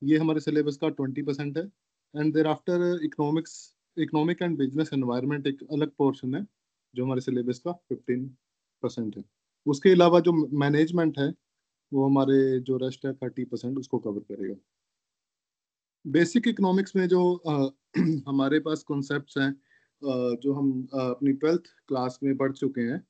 ये हमारे सिलेबस का 20% है। And there after economic and business environment एक अलग पोर्शन है जो हमारे सिलेबस का 15% है। उसके अलावा जो मैनेजमेंट है वो हमारे जो रेस्ट है 30% उसको कवर करेगा। बेसिक इकोनॉमिक्स में जो हमारे पास कॉन्सेप्ट्स हैं, जो हम अपनी 12th क्लास में पढ़ चुके हैं।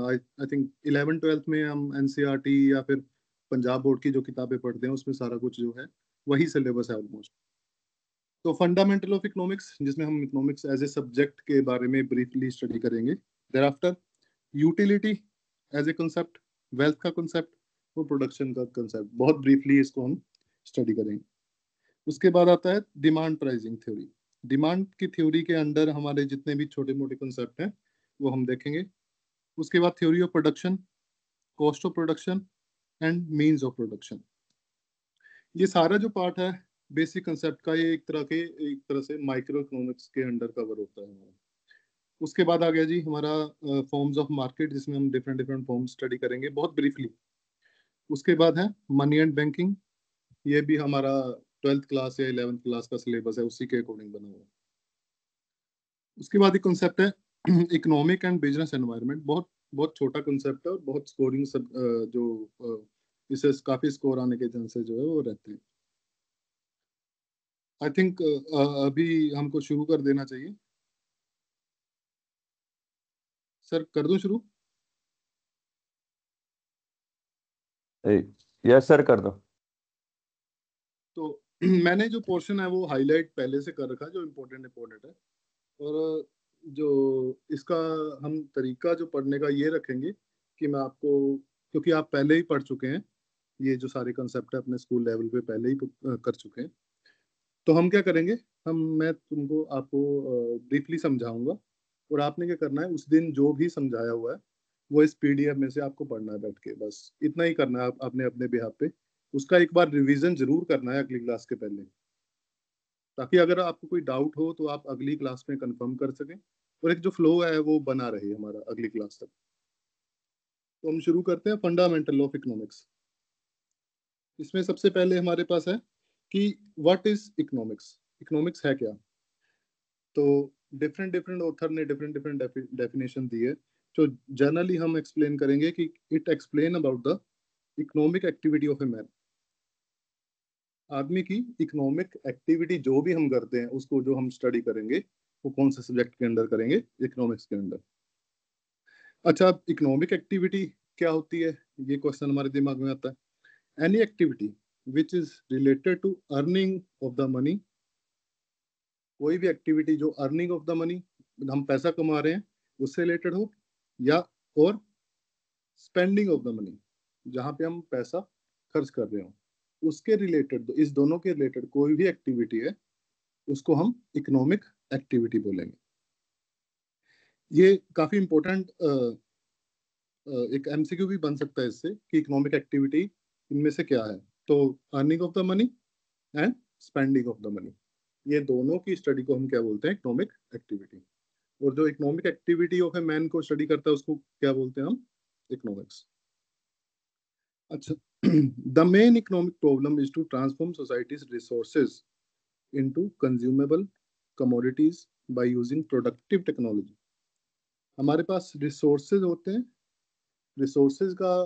आई थिंक 11th-12th में हम एनसीईआरटी या फिर पंजाब बोर्ड की जो किताबें पढ़ते हैं उसमें सारा कुछ जो है वही सिलेबस है ऑलमोस्ट। तो फंडामेंटल ऑफ इकोनॉमिक्स, जिसमें हम इकोनॉमिक्स एज ए सब्जेक्ट के बारे में ब्रीफली स्टडी करेंगे। Thereafter utility as a concept, wealth का कंसेप्ट और प्रोडक्शन का कंसेप्ट, बहुत ब्रीफली इसको हम स्टडी करेंगे। उसके बाद आता है डिमांड प्राइसिंग थ्योरी। डिमांड की थ्योरी के अंडर हमारे जितने भी छोटे मोटे कंसेप्ट हैं वो हम देखेंगे। उसके बाद theory of production, cost of production and means of production. ये सारा जो पार्ट है बेसिक कंसेप्ट का, ये एक तरह से माइक्रो इकोनॉमिक्स के अंडर कवर होता है हमारा। उसके बाद आ गया जी हमारा फॉर्म्स ऑफ मार्केट, जिसमें हम डिफरेंट डिफरेंट फॉर्म्स स्टडी करेंगे बहुत ब्रीफली। उसके बाद है मनी एंड बैंकिंग, ये भी हमारा 12th क्लास या 11th क्लास का सिलेबस है, उसी के अकॉर्डिंग बना हुआ है। उसके बाद एक कॉन्सेप्ट है इकोनॉमिक एंड बिजनेस एनवायरनमेंट। बहुत बहुत छोटा कॉन्सेप्ट है और बहुत स्कोरिंग सब जो इसे काफी स्कोर आने के चांसेस जो है वो रहते हैं। आई थिंक अभी हमको शुरू कर देना चाहिए। सर कर दूं शुरू? यस सर, कर दो। तो मैंने जो पोर्शन है वो हाईलाइट पहले से कर रखा है जो इम्पोर्टेंट इम्पोर्टेंट है। और जो इसका हम तरीका जो पढ़ने का ये रखेंगे कि मैं आपको, क्योंकि आप पहले ही पढ़ चुके हैं, ये जो सारे कंसेप्ट है अपने स्कूल लेवल पे पहले ही कर चुके हैं, तो हम क्या करेंगे, मैं तुमको आपको ब्रीफली समझाऊंगा और आपने क्या करना है उस दिन जो भी समझाया हुआ है वो इस पीडीएफ में से आपको पढ़ना है बैठ के, बस इतना ही करना है आपने अपने बिहाफ पे। उसका एक बार रिवीजन जरूर करना है अगली क्लास के पहले, ताकि अगर आपको कोई डाउट हो तो आप अगली क्लास में कंफर्म कर सकें और एक जो फ्लो है वो बना रहे हमारा अगली क्लास तक। तो हम शुरू करते हैं फंडामेंटल ऑफ इकोनॉमिक्स। इसमें सबसे पहले हमारे पास है कि व्हाट इज इकोनॉमिक्स, इकोनॉमिक्स है क्या। तो डिफरेंट डिफरेंट ऑथर ने डिफरेंट डिफरेंट डेफिनेशन दी है। तो जनरली हम एक्सप्लेन करेंगे कि it explain about the economic activity of a man. आदमी की इकोनॉमिक एक्टिविटी जो भी हम करते हैं उसको जो हम स्टडी करेंगे वो कौन से सब्जेक्ट के अंदर करेंगे, इकोनॉमिक्स के अंदर। अच्छा, इकोनॉमिक एक्टिविटी क्या होती है, ये क्वेश्चन हमारे दिमाग में आता है। Any activity which is related to earning of the money, कोई भी एक्टिविटी जो अर्निंग ऑफ द मनी, हम पैसा कमा रहे हैं उससे रिलेटेड हो, या और स्पेंडिंग ऑफ द मनी, जहाँ पे हम पैसा खर्च कर रहे हो, उसके रिलेटेड, इस दोनों के रिलेटेड कोई भी एक्टिविटी है उसको हम इकोनॉमिक एक्टिविटी बोलेंगे। ये काफी इंपॉर्टेंट एक एमसीक्यू भी बन सकता है इससे कि इकोनॉमिक एक्टिविटी इनमें से क्या है। तो earning of the money and spending of the money, ये दोनों की स्टडी को हम क्या बोलते हैं, इकोनॉमिक एक्टिविटी। और जो economic activity of a man को स्टडी करता है उसको क्या बोलते हैं हम, इकोनॉमिक्स। अच्छा, the main economic problem is to transform societies resources into consumable commodities by using productive technology. हमारे पास रिसोर्सेज होते हैं, रिसोर्सेज का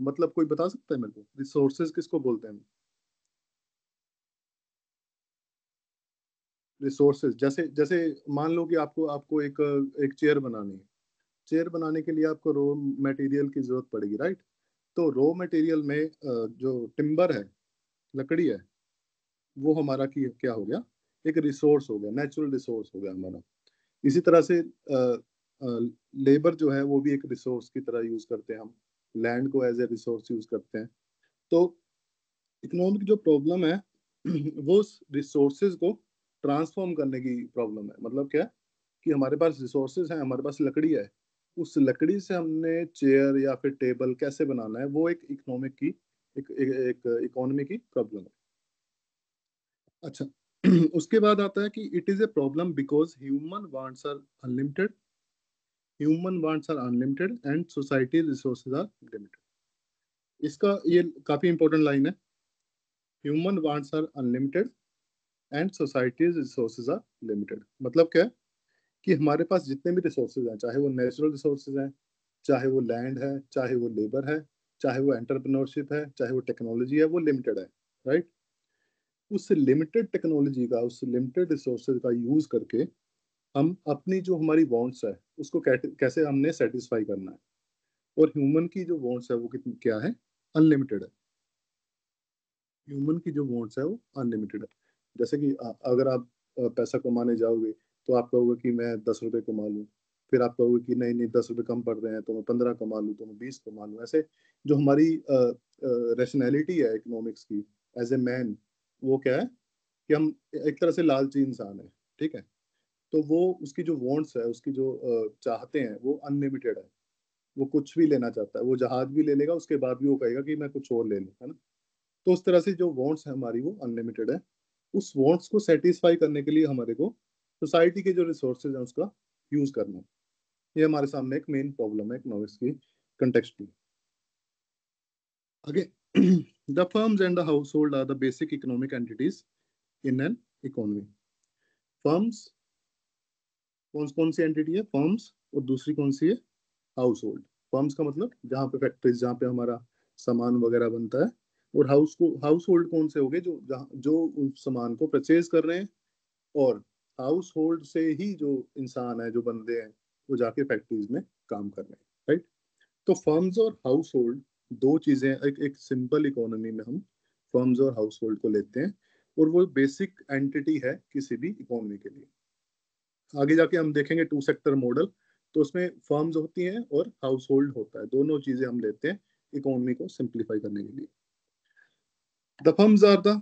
मतलब कोई बता सकता है मेरे को, रिसोर्सेज किसको बोलते हैं? रिसोर्सेज जैसे जैसे मान लो कि आपको आपको एक एक चेयर बनानी है। चेयर बनाने के लिए आपको रॉ मटेरियल की जरूरत पड़ेगी, राइट। तो रॉ मटेरियल में जो टिम्बर है, लकड़ी है, वो हमारा की क्या हो गया, एक रिसोर्स हो गया, नेचुरल रिसोर्स हो गया हमारा। इसी तरह से लेबर जो है वो भी एक रिसोर्स की तरह यूज करते हैं हम, लैंड को एज ए रिसोर्स यूज करते हैं। तो इकोनॉमिक जो प्रॉब्लम है वो रिसोर्सेज को ट्रांसफॉर्म करने की प्रॉब्लम है। मतलब क्या, कि हमारे पास रिसोर्सेज हैं, हमारे पास लकड़ी है, उस लकड़ी से हमने चेयर या फिर टेबल कैसे बनाना है, वो एक इकोनॉमिक की एक इकोनॉमी की प्रॉब्लम है। अच्छा, उसके बाद आता है कि it is a problem because human wants are unlimited and society resources are limited. इसका ये काफी इंपॉर्टेंट लाइन है human wants are unlimited and societies resources are limited. मतलब क्या है कि हमारे पास जितने भी रिसोर्सेज हैं, चाहे वो नेचुरल रिसोर्सेज हैं, चाहे वो लैंड है, चाहे वो लेबर है, चाहे वो एंटरप्रेन्योरशिप है, चाहे वो टेक्नोलॉजी है, वो लिमिटेड है, राइट। उस लिमिटेड टेक्नोलॉजी का, उस लिमिटेड रिसोर्सेज का यूज करके हम अपनी जो हमारी वांट्स है उसको कैसे हमने सेटिस्फाई करना है। और ह्यूमन की जो वांट्स है वो कितनी क्या है, अनलिमिटेड है। ह्यूमन की जो वांट्स है वो अनलिमिटेड है। जैसे कि अगर आप पैसा कमाने जाओगे तो आप कहोगे कि मैं 10 रुपए कमा लूँ, फिर आप कहोगे कि नहीं नहीं 10 रुपए कम पड़ रहे हैं तो मैं 15 कमा लूँ, तो मैं 20 कमा लूँ। ऐसे जो हमारी रैशनैलिटी है इकोनॉमिक्स की एज ए मैन, वो क्या है कि हम एक तरह से लालची इंसान है, ठीक है। तो वो उसकी जो वांट्स है, उसकी जो चाहते हैं वो अनलिमिटेड है। वो कुछ भी लेना चाहता है, वो जहाज भी ले लेगा, उसके बाद भी वो कहेगा कि मैं कुछ और ले लूँ, है ना। तो उस तरह से जो वांट्स है हमारी वो अनलिमिटेड है। उस वांट्स को सेटिस्फाई करने के लिए हमारे को सोसाइटी के जो रिसोर्सेज हैं उसका यूज करना है। ये हमारे सामने एक मेन प्रॉब्लम है इकोनॉमिक्स की कंटेक्स्ट में। आगे the firms and the household are the basic economic entities in an economy. Firms कौन कौन सी एंटिटी है, फर्म्स, और दूसरी कौन सी है, हाउस होल्ड। फर्म्स का मतलब जहाँ पे फैक्ट्रीज, जहाँ पे हमारा सामान वगैरह बनता है। और हाउस होल्ड कौन से हो गए, जो जहाँ जो उस सामान को परचेज कर रहे हैं। और हाउस होल्ड से ही जो इंसान है, जो बंदे हैं, वो जाके फैक्ट्रीज में काम कर रहे हैं, राइट। तो फर्म्स और हाउस होल्ड दो चीजें, एक सिंपल इकोनॉमी में हम फर्म्स और हाउस होल्ड को लेते हैं, और वो बेसिक एंटिटी है किसी भी इकोनॉमी के लिए। आगे जाके हम देखेंगे टू सेक्टर मॉडल, तो उसमें फर्म्स होती हैं और हाउस होल्ड होता है, दोनों चीजें हम लेते हैं इकोनॉमी को सिंप्लीफाई करने के लिए। The firms are the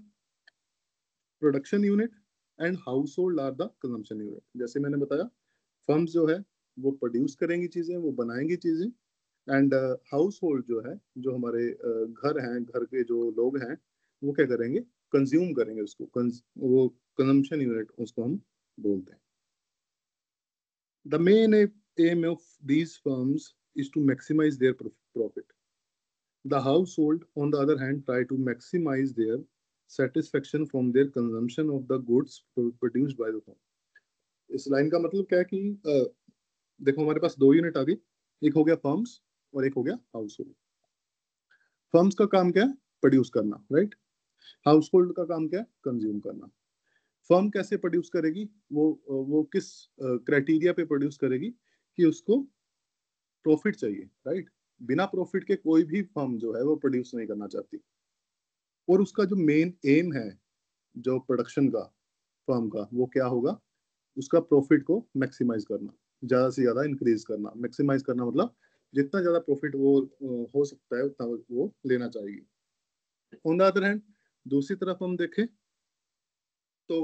production unit and household are the consumption unit. जैसे मैंने बताया, फर्म्स जो है वो प्रोड्यूस करेंगी चीजें, वो बनाएंगी चीजें। एंड हाउस होल्ड जो है, जो हमारे घर हैं, घर के जो लोग हैं, वो क्या करेंगे, कंज्यूम करेंगे उसको। वो कंजम्पशन यूनिट उसको हम बोलते हैं। The main aim of these firms is to maximize their profit. The household, on the other hand, try to maximize their satisfaction from their consumption of the goods produced by the firm. इस line का मतलब क्या है कि देखो हमारे पास दो unit आ गई, एक हो गया फर्म्स और एक हो गया हाउस होल्ड। फर्म्स का काम क्या है, प्रोड्यूस करना, राइट। हाउस होल्ड का काम क्या है, कंज्यूम करना। फर्म कैसे प्रोड्यूस करेगी, वो किस क्राइटेरिया पे प्रोड्यूस करेगी कि उसको प्रॉफिट चाहिए, राइट। बिना प्रॉफिट के कोई भी फर्म जो है वो प्रोड्यूस नहीं करना चाहती। और उसका जो मेन एम है जो प्रोडक्शन का, फर्म का, वो क्या होगा, उसका प्रॉफिट को मैक्सिमाइज करना, ज्यादा से ज्यादा इंक्रीज करना। मैक्सिमाइज करना मतलब जितना ज्यादा प्रॉफिट वो हो सकता है उतना वो लेना चाहिए। ऑन द अदर हैंड, दूसरी तरफ हम देखें तो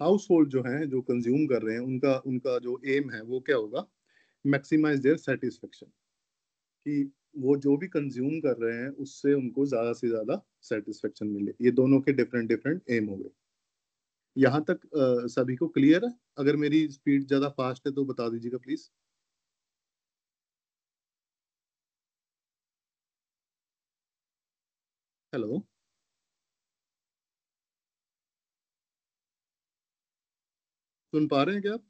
हाउस होल्ड जो है, जो कंज्यूम कर रहे हैं, उनका उनका जो एम है वो क्या होगा, मैक्सिमाइज देयर सेटिस्फेक्शन। कि वो जो भी कंज्यूम कर रहे हैं उससे उनको ज्यादा से ज्यादा सेटिस्फेक्शन मिले। ये दोनों के डिफरेंट डिफरेंट एम हो गए। यहाँ तक सभी को क्लियर है? अगर मेरी स्पीड ज्यादा फास्ट है तो बता दीजिएगा प्लीज। हेलो, सुन पा रहे हैं क्या आप?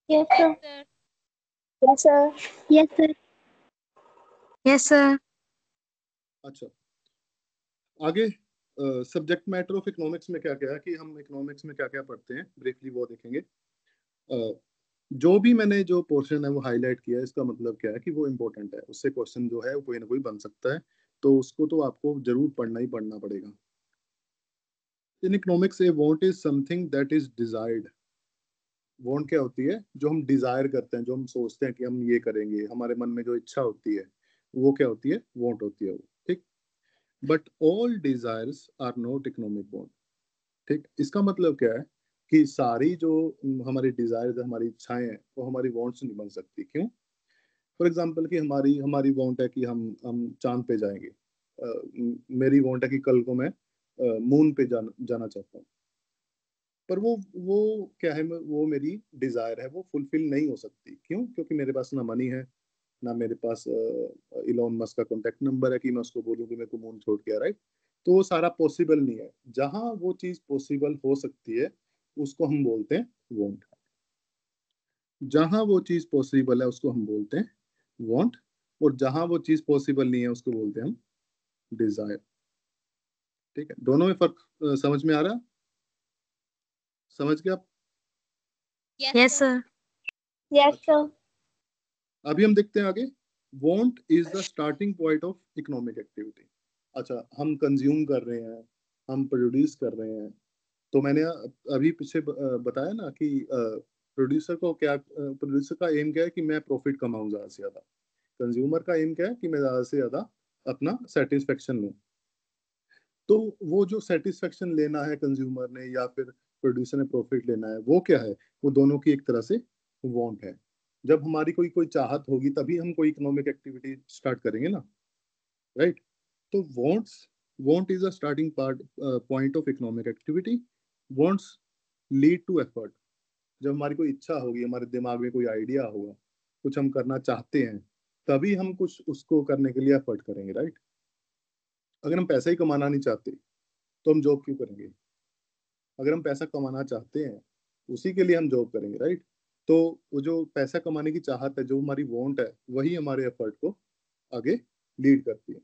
Yes, sir. Sir, Yes, sir. Yes, sir. yes, sir. अच्छा, आगे सब्जेक्ट मैटर ऑफ इकोनॉमिक्स में क्या क्या है, कि हम इकोनॉमिक्स में क्या क्या पढ़ते हैं ब्रीफली वो देखेंगे। जो भी मैंने जो पोर्शन है वो हाईलाइट किया है, इसका मतलब क्या है कि वो इम्पोर्टेंट है, उससे क्वेश्चन जो है वो कोई ना कोई बन सकता है। तो उसको तो आपको जरूर पढ़ना ही पढ़ना पड़ेगा। In economics A want is something that is desired. Want क्या होती है, जो हम डिजायर करते हैं, जो हम सोचते हैं कि हम ये करेंगे, हमारे मन में जो इच्छा होती है वो क्या होती है, वांट होती है वो, ठीक। But all desires are not economic want. ठीक, इसका मतलब क्या है कि सारी जो हमारी डिजायर्स, हमारी इच्छाएं हैं, वो हमारी वांट्स नहीं बन सकती। क्यों? फॉर एग्जाम्पल कि हमारी हमारी वांट है कि हम चांद पे जाएंगे। मेरी वांट है कि कल को मैं मून पे जाना चाहता हूँ। पर वो क्या है, वो मेरी डिजायर है, वो फुलफिल नहीं हो सकती। क्यों? क्योंकि मेरे पास ना मनी है, ना मेरे पास इलॉन मस्क का कॉन्टेक्ट नंबर है कि मैं उसको बोलूँ कि मेरे को मून छोड़ के आ, राइट। तो वो सारा पॉसिबल नहीं है। जहां वो चीज पॉसिबल हो सकती है उसको हम बोलते हैं वांट। जहां वो चीज पॉसिबल है उसको हम बोलते हैं वांट, और जहां वो चीज पॉसिबल नहीं है उसको बोलते हैं हम डिजायर। ठीक है, दोनों में फर्क समझ में आ रहा है? समझ गए आप? Yes, sir. Yes, sir. अभी हम देखते हैं आगे। Want is the starting point of economic activity. अच्छा, हम कंज्यूम कर रहे हैं, हम प्रोड्यूस कर रहे हैं। तो मैंने अभी पीछे बताया ना कि प्रोड्यूसर का एम क्या है कि मैं प्रॉफिट कमाऊं ज्यादा से ज्यादा। कंज्यूमर का एम क्या है कि मैं ज्यादा से ज्यादा अपना सेटिस्फेक्शन लूं। तो वो जो सेटिस्फेक्शन लेना है कंज्यूमर ने या फिर प्रोड्यूसर ने प्रॉफिट लेना है, वो क्या है? वो दोनों की एक तरह से वांट है। जब हमारी कोई कोई चाहत होगी तभी हम कोई इकोनॉमिक एक्टिविटी स्टार्ट करेंगे ना, राइट। तो want is a starting part point of economic activity. Wants lead to effort. जब हमारी कोई इच्छा होगी, हमारे दिमाग में कोई आइडिया होगा, कुछ हम करना चाहते हैं, तभी हम कुछ उसको करने के लिए एफर्ट करेंगे, राइट। अगर हम पैसा ही कमाना नहीं चाहते तो हम जॉब क्यों करेंगे? अगर हम पैसा कमाना चाहते हैं उसी के लिए हम जॉब करेंगे, राइट। तो वो जो पैसा कमाने की चाहत है, जो हमारी वांट है, वही हमारे एफर्ट को आगे लीड करती है।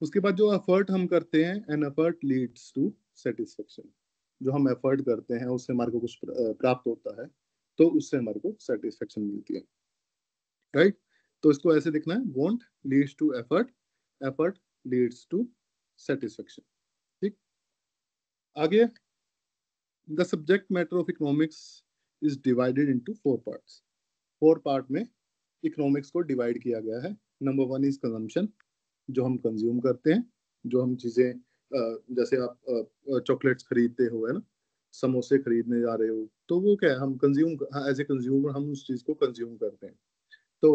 उसके बाद जो एफर्ट हम करते हैं, an effort leads to satisfaction. जो हम एफर्ट करते हैं उससे हमारे को कुछ प्राप्त होता है, तो उससे हमारे को सेटिस्फेक्शन मिलती है, राइट। तो इसको ऐसे लिखना है, want leads to effort, effort leads to satisfaction. ठीक। आगे, the subject matter of economics is divided into 4 parts. 4 part में इकोनॉमिक्स को डिवाइड किया गया है। नंबर 1 इज कंजम्पशन, जो हम कंज्यूम करते हैं। जो हम चीजें जैसे आप चॉकलेट्स खरीदते हो, है ना, समोसे खरीदने जा रहे हो, तो वो क्या है? हम कंज्यूम, एज ए कंज्यूमर हम उस चीज को कंज्यूम करते हैं। तो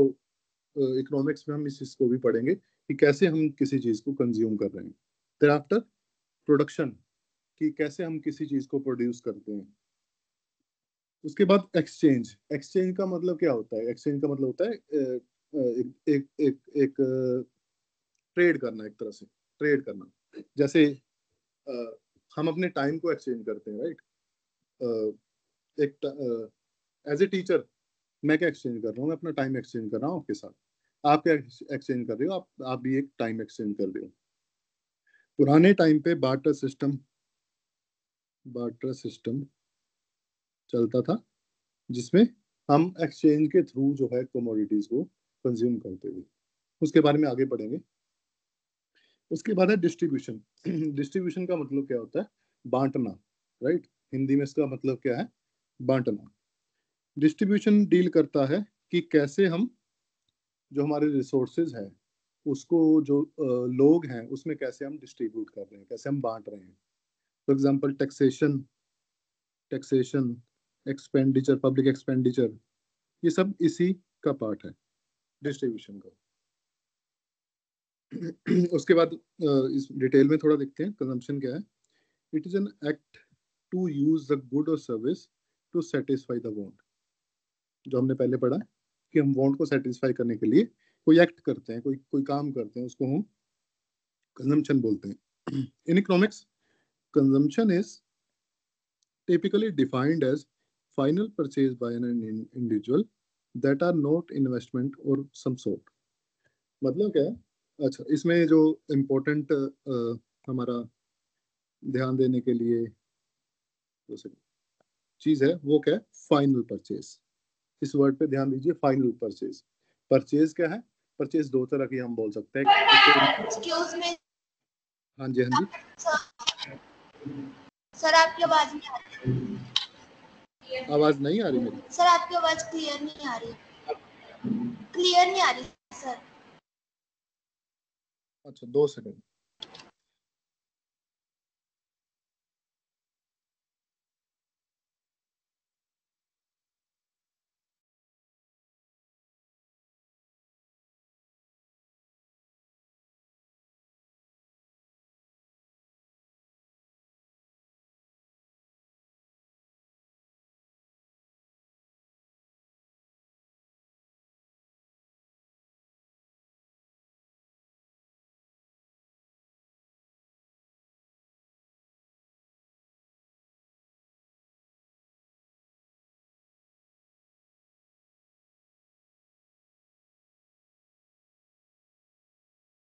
इकोनॉमिक्स में हम इस चीज को भी पढ़ेंगे कि कैसे हम किसी चीज को कंज्यूम कर रहे हैं। देयर आफ्टर प्रोडक्शन, कि कैसे हम किसी चीज को प्रोड्यूस करते हैं। उसके बाद एक्सचेंज। एक्सचेंज का मतलब क्या होता है? एक्सचेंज का मतलब होता है एक ट्रेड करना, एक तरह से ट्रेड करना। जैसे अ, हम अपने टाइम को एक्सचेंज करते हैं, राइट। एक एज ए टीचर मैं क्या एक्सचेंज कर रहा हूँ? मैं अपना टाइम एक्सचेंज कर रहा हूँ आपके साथ। आप क्या एक्सचेंज कर रहे हो? आप भी एक टाइम एक्सचेंज कर रहे हो। पुराने टाइम पे बार्टर सिस्टम चलता था, जिसमें हम एक्सचेंज के थ्रू जो है कमोडिटीज को कंज्यूम करते थे। उसके बारे में आगे पढ़ेंगे। उसके बाद है डिस्ट्रीब्यूशन। डिस्ट्रीब्यूशन का मतलब क्या होता है? बांटना, राइट। हिंदी में इसका मतलब क्या है? बांटना। डिस्ट्रीब्यूशन डील करता है कि कैसे हम जो हमारे रिसोर्सेज है उसको, जो लोग हैं उसमें कैसे हम डिस्ट्रीब्यूट कर रहे हैं, कैसे हम बांट रहे हैं। For example taxation, expenditure, public expenditure, ये सब इसी का पार्ट है, डिस्ट्रीब्यूशन का। उसके बाद इस डिटेल में थोड़ा देखते हैं कंजम्पशन क्या है। It is an act to use the good और service to satisfy the want. जो हमने पहले पढ़ा है कि हम वांट को सेटिस्फाई करने के लिए कोई एक्ट करते हैं, कोई कोई काम करते हैं, उसको हम कंजम्पशन बोलते हैं। In economics, consumption is typically defined as final purchase by an individual that are not investment or some sort। मतलब क्या है? अच्छा, इसमें जो इम्पोर्टेंट हमारा ध्यान देने के लिए जो चीज है वो क्या है? Final purchase. इस वर्ड पे ध्यान दीजिए, फाइनल परचेज। परचेज क्या है? परचेज दो तरह की हम बोल सकते हैं। एक्सक्यूज मी हाँ जी, हाँ जी। सर, आपकी आवाज नहीं आ रही। आवाज नहीं आ रही मेरी? सर, आपकी आवाज क्लियर नहीं आ रही, क्लियर नहीं आ रही सर। अच्छा, 2 सेकंड।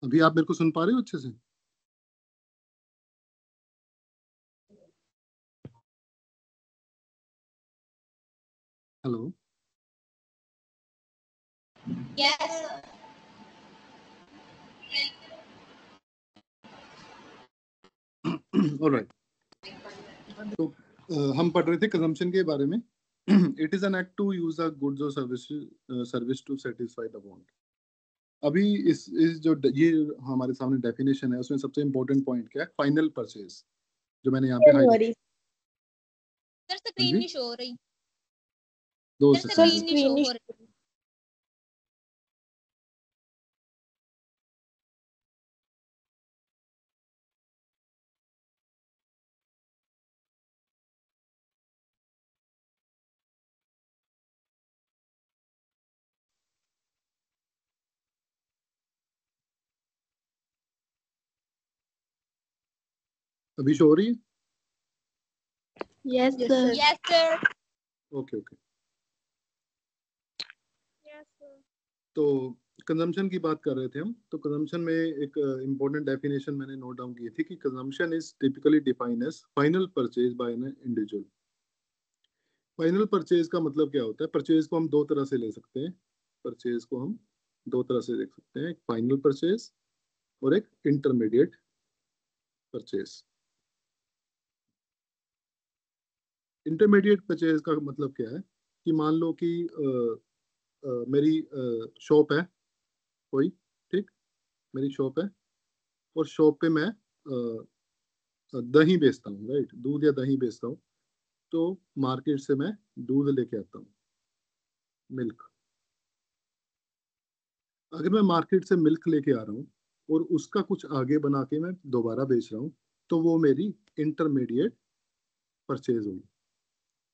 अभी आप मेरे को सुन पा रहे हो अच्छे से? हेलो? Yes. ऑलराइट। तो हम पढ़ रहे थे कंजम्पशन के बारे में। It is an act to use a goods और service to satisfy the want. अभी इस जो ये हमारे सामने डेफिनेशन है, उसमें सबसे इंपॉर्टेंट पॉइंट क्या है? फाइनल परचेज, जो मैंने यहाँ पे हाईलाइट। सर स्क्रीन नहीं शो हो रही। दो सर स्क्रीन नहीं शो हो रही। अभी शो हो रही है? Yes, sir. Yes sir. Okay okay. Yes sir. तो कंजम्पशन की बात कर रहे थे हम। तो कंजम्पशन में एक इम्पोर्टेंट डेफिनेशन मैंने नोट डाउन की थी कि consumption is typically defined as final purchase by an individual. Final purchase का मतलब क्या होता है? परचेज को हम दो तरह से ले सकते हैं। परचेज को हम दो तरह से देख सकते हैं, एक फाइनल परचेज और एक इंटरमीडिएट परचेज। इंटरमीडिएट परचेज का मतलब क्या है कि मान लो कि मेरी शॉप है कोई, ठीक, मेरी शॉप है और शॉप पे मैं दही बेचता हूँ, राइट, दूध या दही बेचता हूँ। तो मार्केट से मैं दूध लेके आता हूँ, मिल्क। अगर मैं मार्केट से मिल्क लेके आ रहा हूँ और उसका कुछ आगे बना के मैं दोबारा बेच रहा हूँ, तो वो मेरी इंटरमीडिएट परचेज होगी।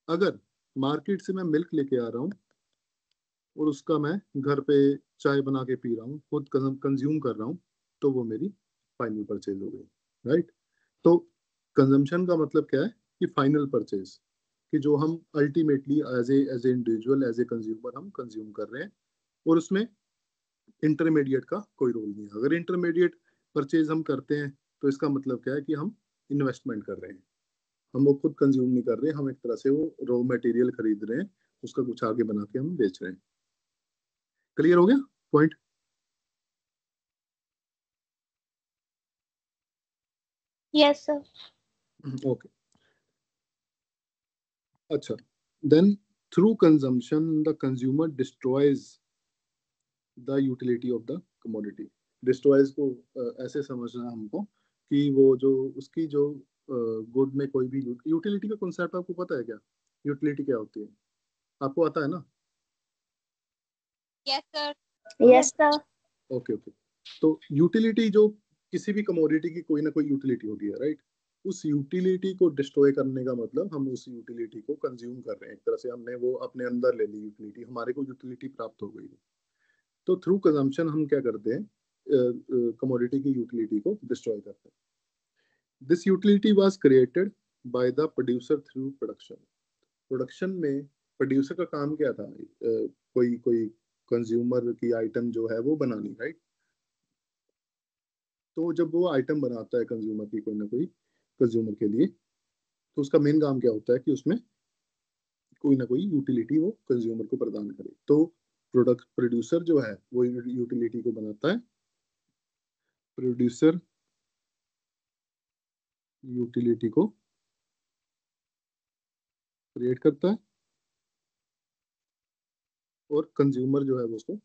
अगर मार्केट से मैं मिल्क लेके आ रहा हूँ और उसका मैं घर पे चाय बना के पी रहा हूँ, खुद कंज्यूम कर रहा हूँ, तो वो मेरी फाइनल परचेज हो गई, राइट। तो कंजम्पशन का मतलब क्या है कि फाइनल परचेज, कि जो हम ultimately as a individual, as a consumer हम कंज्यूम कर रहे हैं, और उसमें इंटरमीडिएट का कोई रोल नहीं है। अगर इंटरमीडिएट परचेज हम करते हैं तो इसका मतलब क्या है कि हम इन्वेस्टमेंट कर रहे हैं, हम वो खुद कंज्यूम नहीं कर रहे हैं, हम एक तरह से वो रॉ मटेरियल खरीद रहे हैं, उसका कुछ आगे बना के हम बेच रहे हैं। क्लियर हो गया पॉइंट? Yes, sir. ओके, अच्छा। Then through consumption the consumer destroys the utility of the commodity. Destroys को ऐसे समझना है हमको कि वो जो उसकी जो गुड में कोई भी यूटिलिटी का कॉन्सेप्ट आपको पता है क्या? यूटिलिटी क्या होती है? आपको आता है ना? Yes sir. Yes, sir. Okay okay. तो यूटिलिटी, जो किसी भी कमोडिटी की कोई ना कोई यूटिलिटी होती है, राइट। उस यूटिलिटी को डिस्ट्रॉय करने का मतलब हम उस यूटिलिटी को कंज्यूम कर रहे हैं, एक तरह से हमने वो अपने अंदर ले ली यूटिलिटी, हमारे को यूटिलिटी प्राप्त हो गई। तो थ्रू कंजम्पशन हम क्या करते हैं? कमोडिटी की यूटिलिटी को डिस्ट्रॉय करते हैं। This utility was created by the producer through production. Production में प्रोड्यूसर का काम क्या था? कोई कोई कंज्यूमर की आइटम जो है वो बनानी, राइट। तो जब वो आइटम बनाता है कंज्यूमर की, कोई ना कोई कंज्यूमर के लिए, तो उसका मेन काम क्या होता है कि उसमें कोई ना कोई यूटिलिटी वो कंज्यूमर को प्रदान करे। तो प्रोडक्ट प्रोड्यूसर जो है वो यूटिलिटी को बनाता है, प्रोड्यूसर यूटिलिटी को क्रिएट करता है और कंज्यूमर जो है वो उसको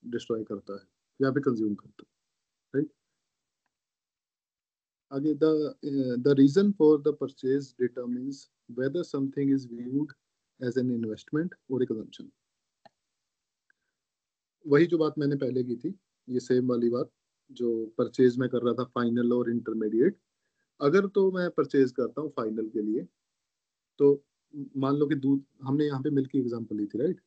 डिस्ट्रॉय करता है या फिर कंज्यूम करता है, राइट। आगे, the reason for the purchase determines whether something is viewed as an investment और ए कंजम्पशन। वही जो बात मैंने पहले की थी, ये सेम वाली बात जो परचेज में कर रहा था, फाइनल और इंटरमीडिएट। अगर तो मैं परचेज करता हूँ फाइनल के लिए, तो मान लो कि दूध, हमने यहाँ पे मिल्क की एग्जांपल ली थी, राइट।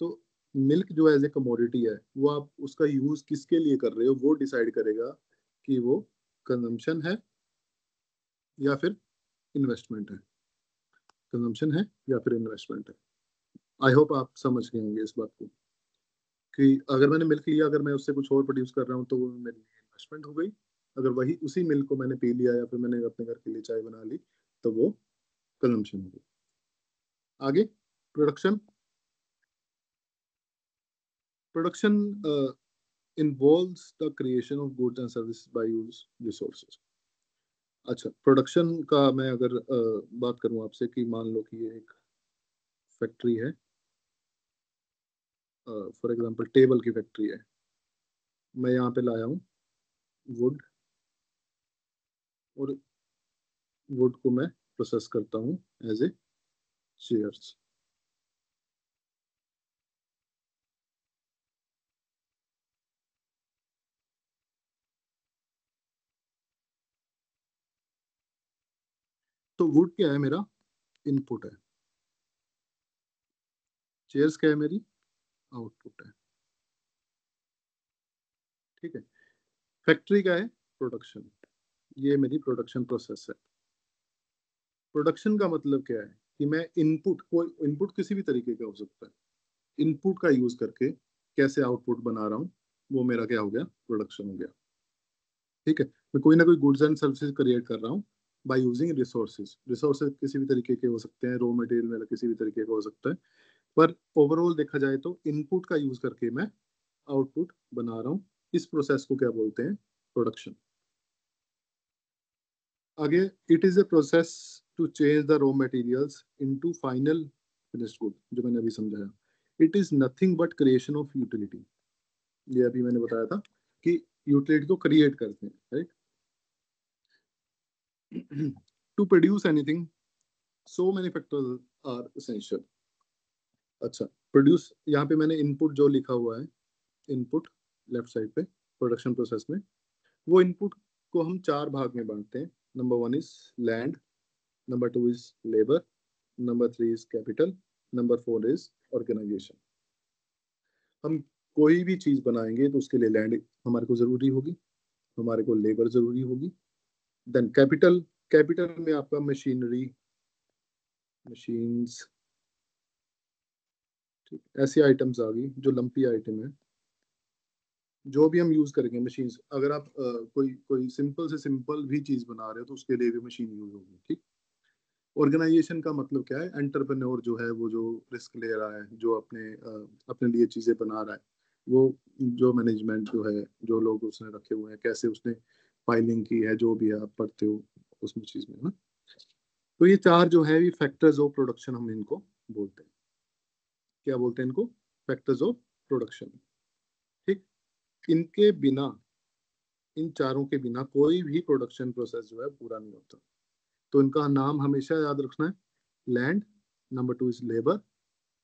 तो मिल्क जो एज ए कमोडिटी है, वो आप उसका यूज किसके लिए कर रहे हो वो डिसाइड करेगा कि वो कंजम्पशन है या फिर इन्वेस्टमेंट है। कंजम्पशन है या फिर इन्वेस्टमेंट है। आई होप आप समझ गए होंगे इस बात को। कि अगर मैंने मिल्क लिया, अगर मैं उससे कुछ और प्रोड्यूस कर रहा हूँ तो वो मेरी इन्वेस्टमेंट हो गई। अगर वही उसी मिल्क को मैंने पी लिया या फिर मैंने अपने घर के लिए चाय बना ली तो वो कंजम्पशन हो गई। आगे production. Production involves the creation of goods and services by use resources। अच्छा, प्रोडक्शन का मैं अगर बात करूं आपसे कि मान लो कि ये एक फैक्ट्री है, फॉर एग्जांपल टेबल की फैक्ट्री है। मैं यहाँ पे लाया हूँ वुड, और वुड को मैं प्रोसेस करता हूँ एज ए चेयर्स। तो वुड क्या है, मेरा इनपुट है। चेयर्स क्या है, मेरी आउटपुट है। ठीक है। फैक्ट्री क्या है, प्रोडक्शन। ये मेरी प्रोडक्शन प्रोसेस है। प्रोडक्शन का मतलब क्या है कि मैं इनपुट, कोई इनपुट किसी भी तरीके का हो सकता है, इनपुट का यूज करके कैसे आउटपुट बना रहा हूँ, वो मेरा क्या हो गया, प्रोडक्शन हो गया। ठीक है। मैं कोई ना कोई गुड्स एंड सर्विसेज क्रिएट कर रहा हूँ बाय यूजिंग रिसोर्सेज। रिसोर्सेज किसी भी तरीके के हो सकते हैं, रॉ मटेरियल मेरा किसी भी तरीके का हो सकता है, पर ओवरऑल देखा जाए तो इनपुट का यूज करके मैं आउटपुट बना रहा हूँ। इस प्रोसेस को क्या बोलते हैं, प्रोडक्शन। आगे, it is a process to change the raw materials into final finished good, जो मैंने अभी समझाया। It is nothing but creation of utility. ये अभी मैंने बताया था कि यूटिलिटी को क्रिएट करते हैं, right. To produce anything so many factors are essential. अच्छा, प्रोड्यूस, यहाँ पे मैंने इनपुट जो लिखा हुआ है, इनपुट लेफ्ट साइड पे प्रोडक्शन प्रोसेस में, वो इनपुट को हम चार भाग में बांटते हैं। Number one is land, number two is labour, number three is capital, number four is organisation. हम कोई भी चीज बनाएंगे तो उसके लिए लैंड हमारे को जरूरी होगी, हमारे को लेबर जरूरी होगी, देन कैपिटल। कैपिटल में आपका मशीनरी, मशीन्स, ठीक, ऐसी आइटम्स आ गई जो लंपी आइटम है, जो भी हम यूज करेंगे मशीन्स। अगर आप कोई कोई सिंपल से सिंपल भी चीज बना रहे हो तो उसके लिए भी मशीन यूज होगी। ठीक। ऑर्गेनाइजेशन का मतलब क्या है, एंटरप्रेन्योर जो है, वो जो रिस्क ले रहा है, जो अपने लिए चीजें बना रहा है, वो जो मैनेजमेंट जो है, जो लोग उसने रखे हुए हैं, कैसे उसने फाइलिंग की है, जो भी है आप पढ़ते हो उसमें चीज में ना। तो ये चार जो है, ये फैक्टर्स ऑफ प्रोडक्शन हम इनको बोलते हैं। क्या बोलते हैं इनको, फैक्टर्स ऑफ प्रोडक्शन। ठीक। इनके बिना, इन चारों के बिना कोई भी प्रोडक्शन प्रोसेस जो है पूरा नहीं होता। तो इनका नाम हमेशा याद रखना है, land, number two is labour,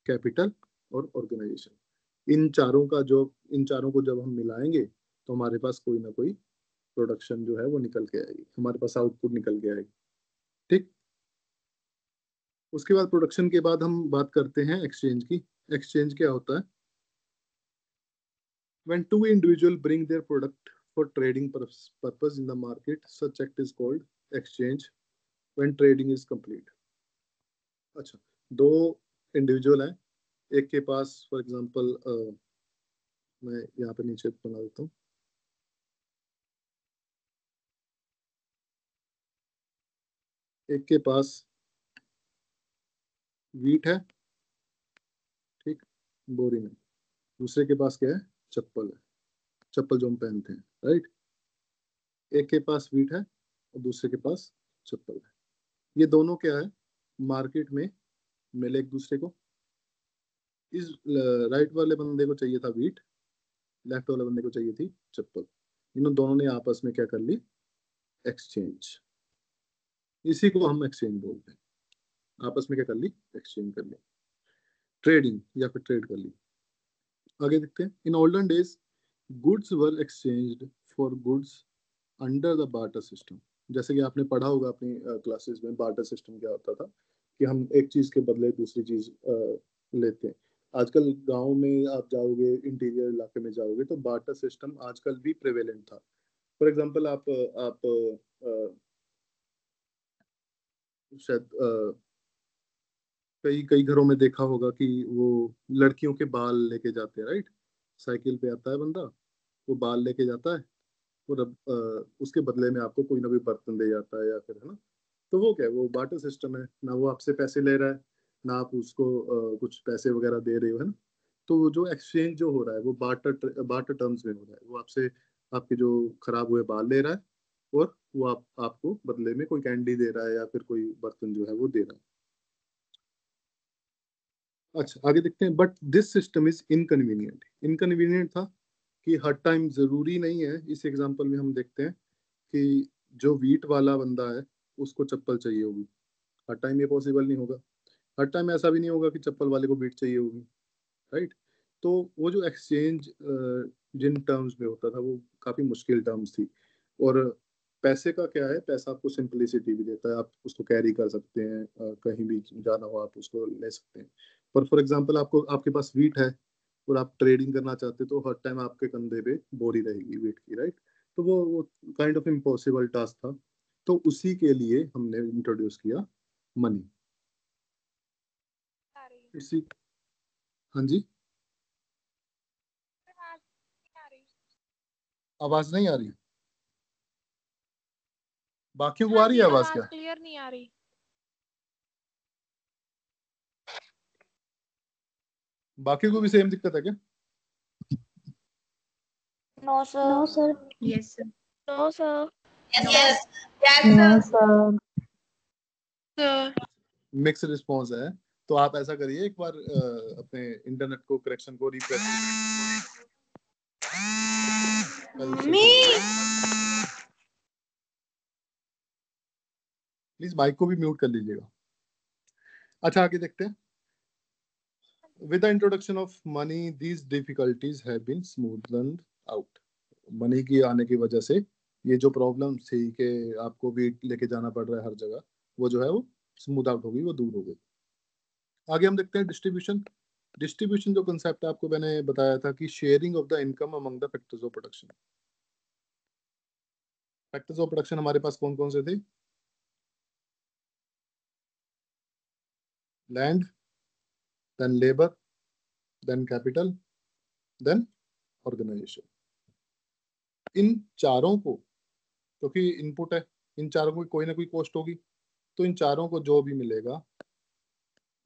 capital और ऑर्गेनाइजेशन। इन चारों को जब हम मिलाएंगे तो हमारे पास कोई ना कोई प्रोडक्शन जो है वो निकल के आएगी, हमारे पास आउटपुट निकल के आएगी। ठीक। उसके बाद प्रोडक्शन के बाद हम बात करते हैं एक्सचेंज की। एक्सचेंज क्या होता है, when two individuals bring their product for trading purpose in the market, such act is called exchange when trading is complete। अच्छा, दो इंडिविजुअल हैं, एक के पास फॉर एग्जांपल, मैं यहाँ पे नीचे बना देता हूँ, एक के पास वीट है, ठीक, बोरी में। दूसरे के पास क्या है, चप्पल है, चप्पल जो हम पहनते हैं, राइट। एक के पास वीट है और दूसरे के पास चप्पल है। ये दोनों क्या है, मार्केट में मिले एक दूसरे को। इस राइट वाले बंदे को चाहिए था वीट, लेफ्ट वाले बंदे को चाहिए थी चप्पल। इन दोनों ने आपस में क्या कर ली, एक्सचेंज। इसी को हम एक्सचेंज बोलते हैं। आपस में क्या कर ली, एक्सचेंज कर ली, ट्रेडिंग या फिर ट्रेड कर ली। आगे देखते हैं, in olden days goods were exchanged for goods under the barter system. जैसे कि आपने पढ़ा होगा अपनी क्लासेस में, बार्टर सिस्टम क्या होता था कि हम एक चीज के बदले दूसरी चीज लेते हैं। आजकल गांव में आप जाओगे, इंटीरियर इलाके में जाओगे तो बार्टर सिस्टम आजकल भी प्रेवेलेंट था। फॉर एग्जांपल आप शायद कई कई घरों में देखा होगा कि वो लड़कियों के बाल लेके जाते हैं, राइट। साइकिल पे आता है बंदा, वो बाल लेके जाता है और उसके बदले में आपको कोई ना कोई बर्तन दे जाता है या फिर, है ना। तो वो क्या है, वो बार्टर सिस्टम है, ना वो आपसे पैसे ले रहा है ना आप उसको कुछ पैसे वगैरह दे रहे हो, है ना। तो वो जो एक्सचेंज जो हो रहा है वो बार्टर बार्टर टर्म्स में हो रहा है। वो आपसे आपके जो खराब हुए बाल ले रहा है और वो आपको बदले में कोई कैंडी दे रहा है या फिर कोई बर्तन जो है वो दे रहा है। अच्छा आगे देखते हैं। But this system is inconvenient. Inconvenient था कि हर टाइम जरूरी नहीं है। इस एग्जांपल में हम देखते हैं कि जो वीट वाला बंदा है उसको चप्पल चाहिए होगी, हर टाइम ये पॉसिबल नहीं होगा। हर टाइम ऐसा भी नहीं होगा कि चप्पल वाले को वीट चाहिए होगी, राइट। तो वो जो एक्सचेंज जिन टर्म्स में होता था वो काफी मुश्किल टर्म्स थी। और पैसे का क्या है, पैसा आपको सिंपलिसिटी भी देता है, आप उसको कैरी कर सकते हैं, कहीं भी जाना हो आप उसको ले सकते हैं। पर फॉर एग्जांपल आपको आपके पास वीट है और आप ट्रेडिंग करना चाहते हैं तो हर टाइम आपके कंधे पे बोरी रहेगी वीट की, राइट। तो वो काइंड ऑफ इम्पॉसिबल टास्क था। तो उसी के लिए हमने इंट्रोड्यूस किया मनी। आ रही है। इसी, हाँ जी, आवाज नहीं आ रही। आवाज नहीं आ रही, बाकियों को आ हाँ रही जी, है आवाज आवाज क्या? क्लियर नहीं आ रही। बाकियों को भी सेम दिक्कत है क्या? No sir. No, sir. Yes, sir. No sir. Yes Yes, sir. Sir mix response है। तो आप ऐसा करिए, एक बार अपने इंटरनेट को करेक्शन को रिफ्रेश प्लीज माइक को भी म्यूट कर लीजिएगा। अच्छा आगे देखते हैं। With the introduction of money these difficulties have been smoothened out. Money की आने की वजह से ये जो प्रॉब्लम थी कि आपको वेट लेके जाना पड़ रहा है हर जगह, वो जो है वो स्मूथ आउट हो गई, वो दूर हो गई। आगे हम देखते हैं डिस्ट्रीब्यूशन। डिस्ट्रीब्यूशन जो कंसेप्ट है आपको मैंने बताया था कि sharing of the income among the factors of production. Factors of production हमारे पास कौन कौन से थे? Land, then labour, then capital, then organisation. इन चारों को, क्योंकि इनपुट है, इन चारों को कोई ना कोई कॉस्ट होगी, तो इन चारों को जो भी मिलेगा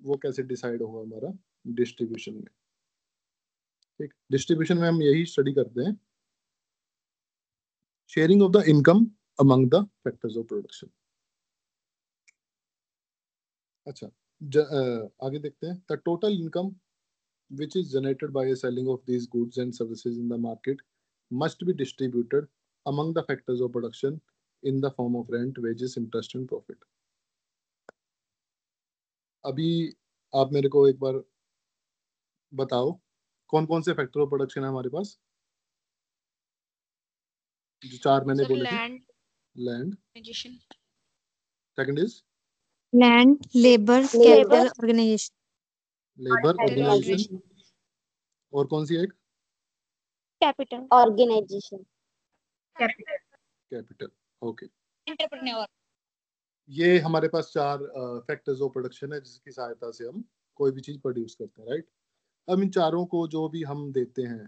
वो कैसे डिसाइड होगा हमारा डिस्ट्रीब्यूशन में। ठीक, डिस्ट्रीब्यूशन में हम यही स्टडी करते हैं, sharing of the income among the factors of production. अच्छा आगे देखते हैं। The total income which is generated by a selling of these goods and services in the market must be distributed among the factors of production in the form of rent, wages, interest and profit. अभी आप मेरे को एक बार बताओ कौन कौन से factor of production है हमारे पास, जो चार मैंने सर बोले थे। Land, land, organisation, second is Land, labor, capital, organization. Labour, organisation, और कौन सी एक? Capital, organisation, Capital. Capital. Okay, entrepreneur. ये हमारे पास चार फैक्टर्स ऑफ प्रोडक्शन है जिसकी सहायता से हम कोई भी चीज प्रोड्यूस करते हैं, राइट। अब इन चारों को जो भी हम देते हैं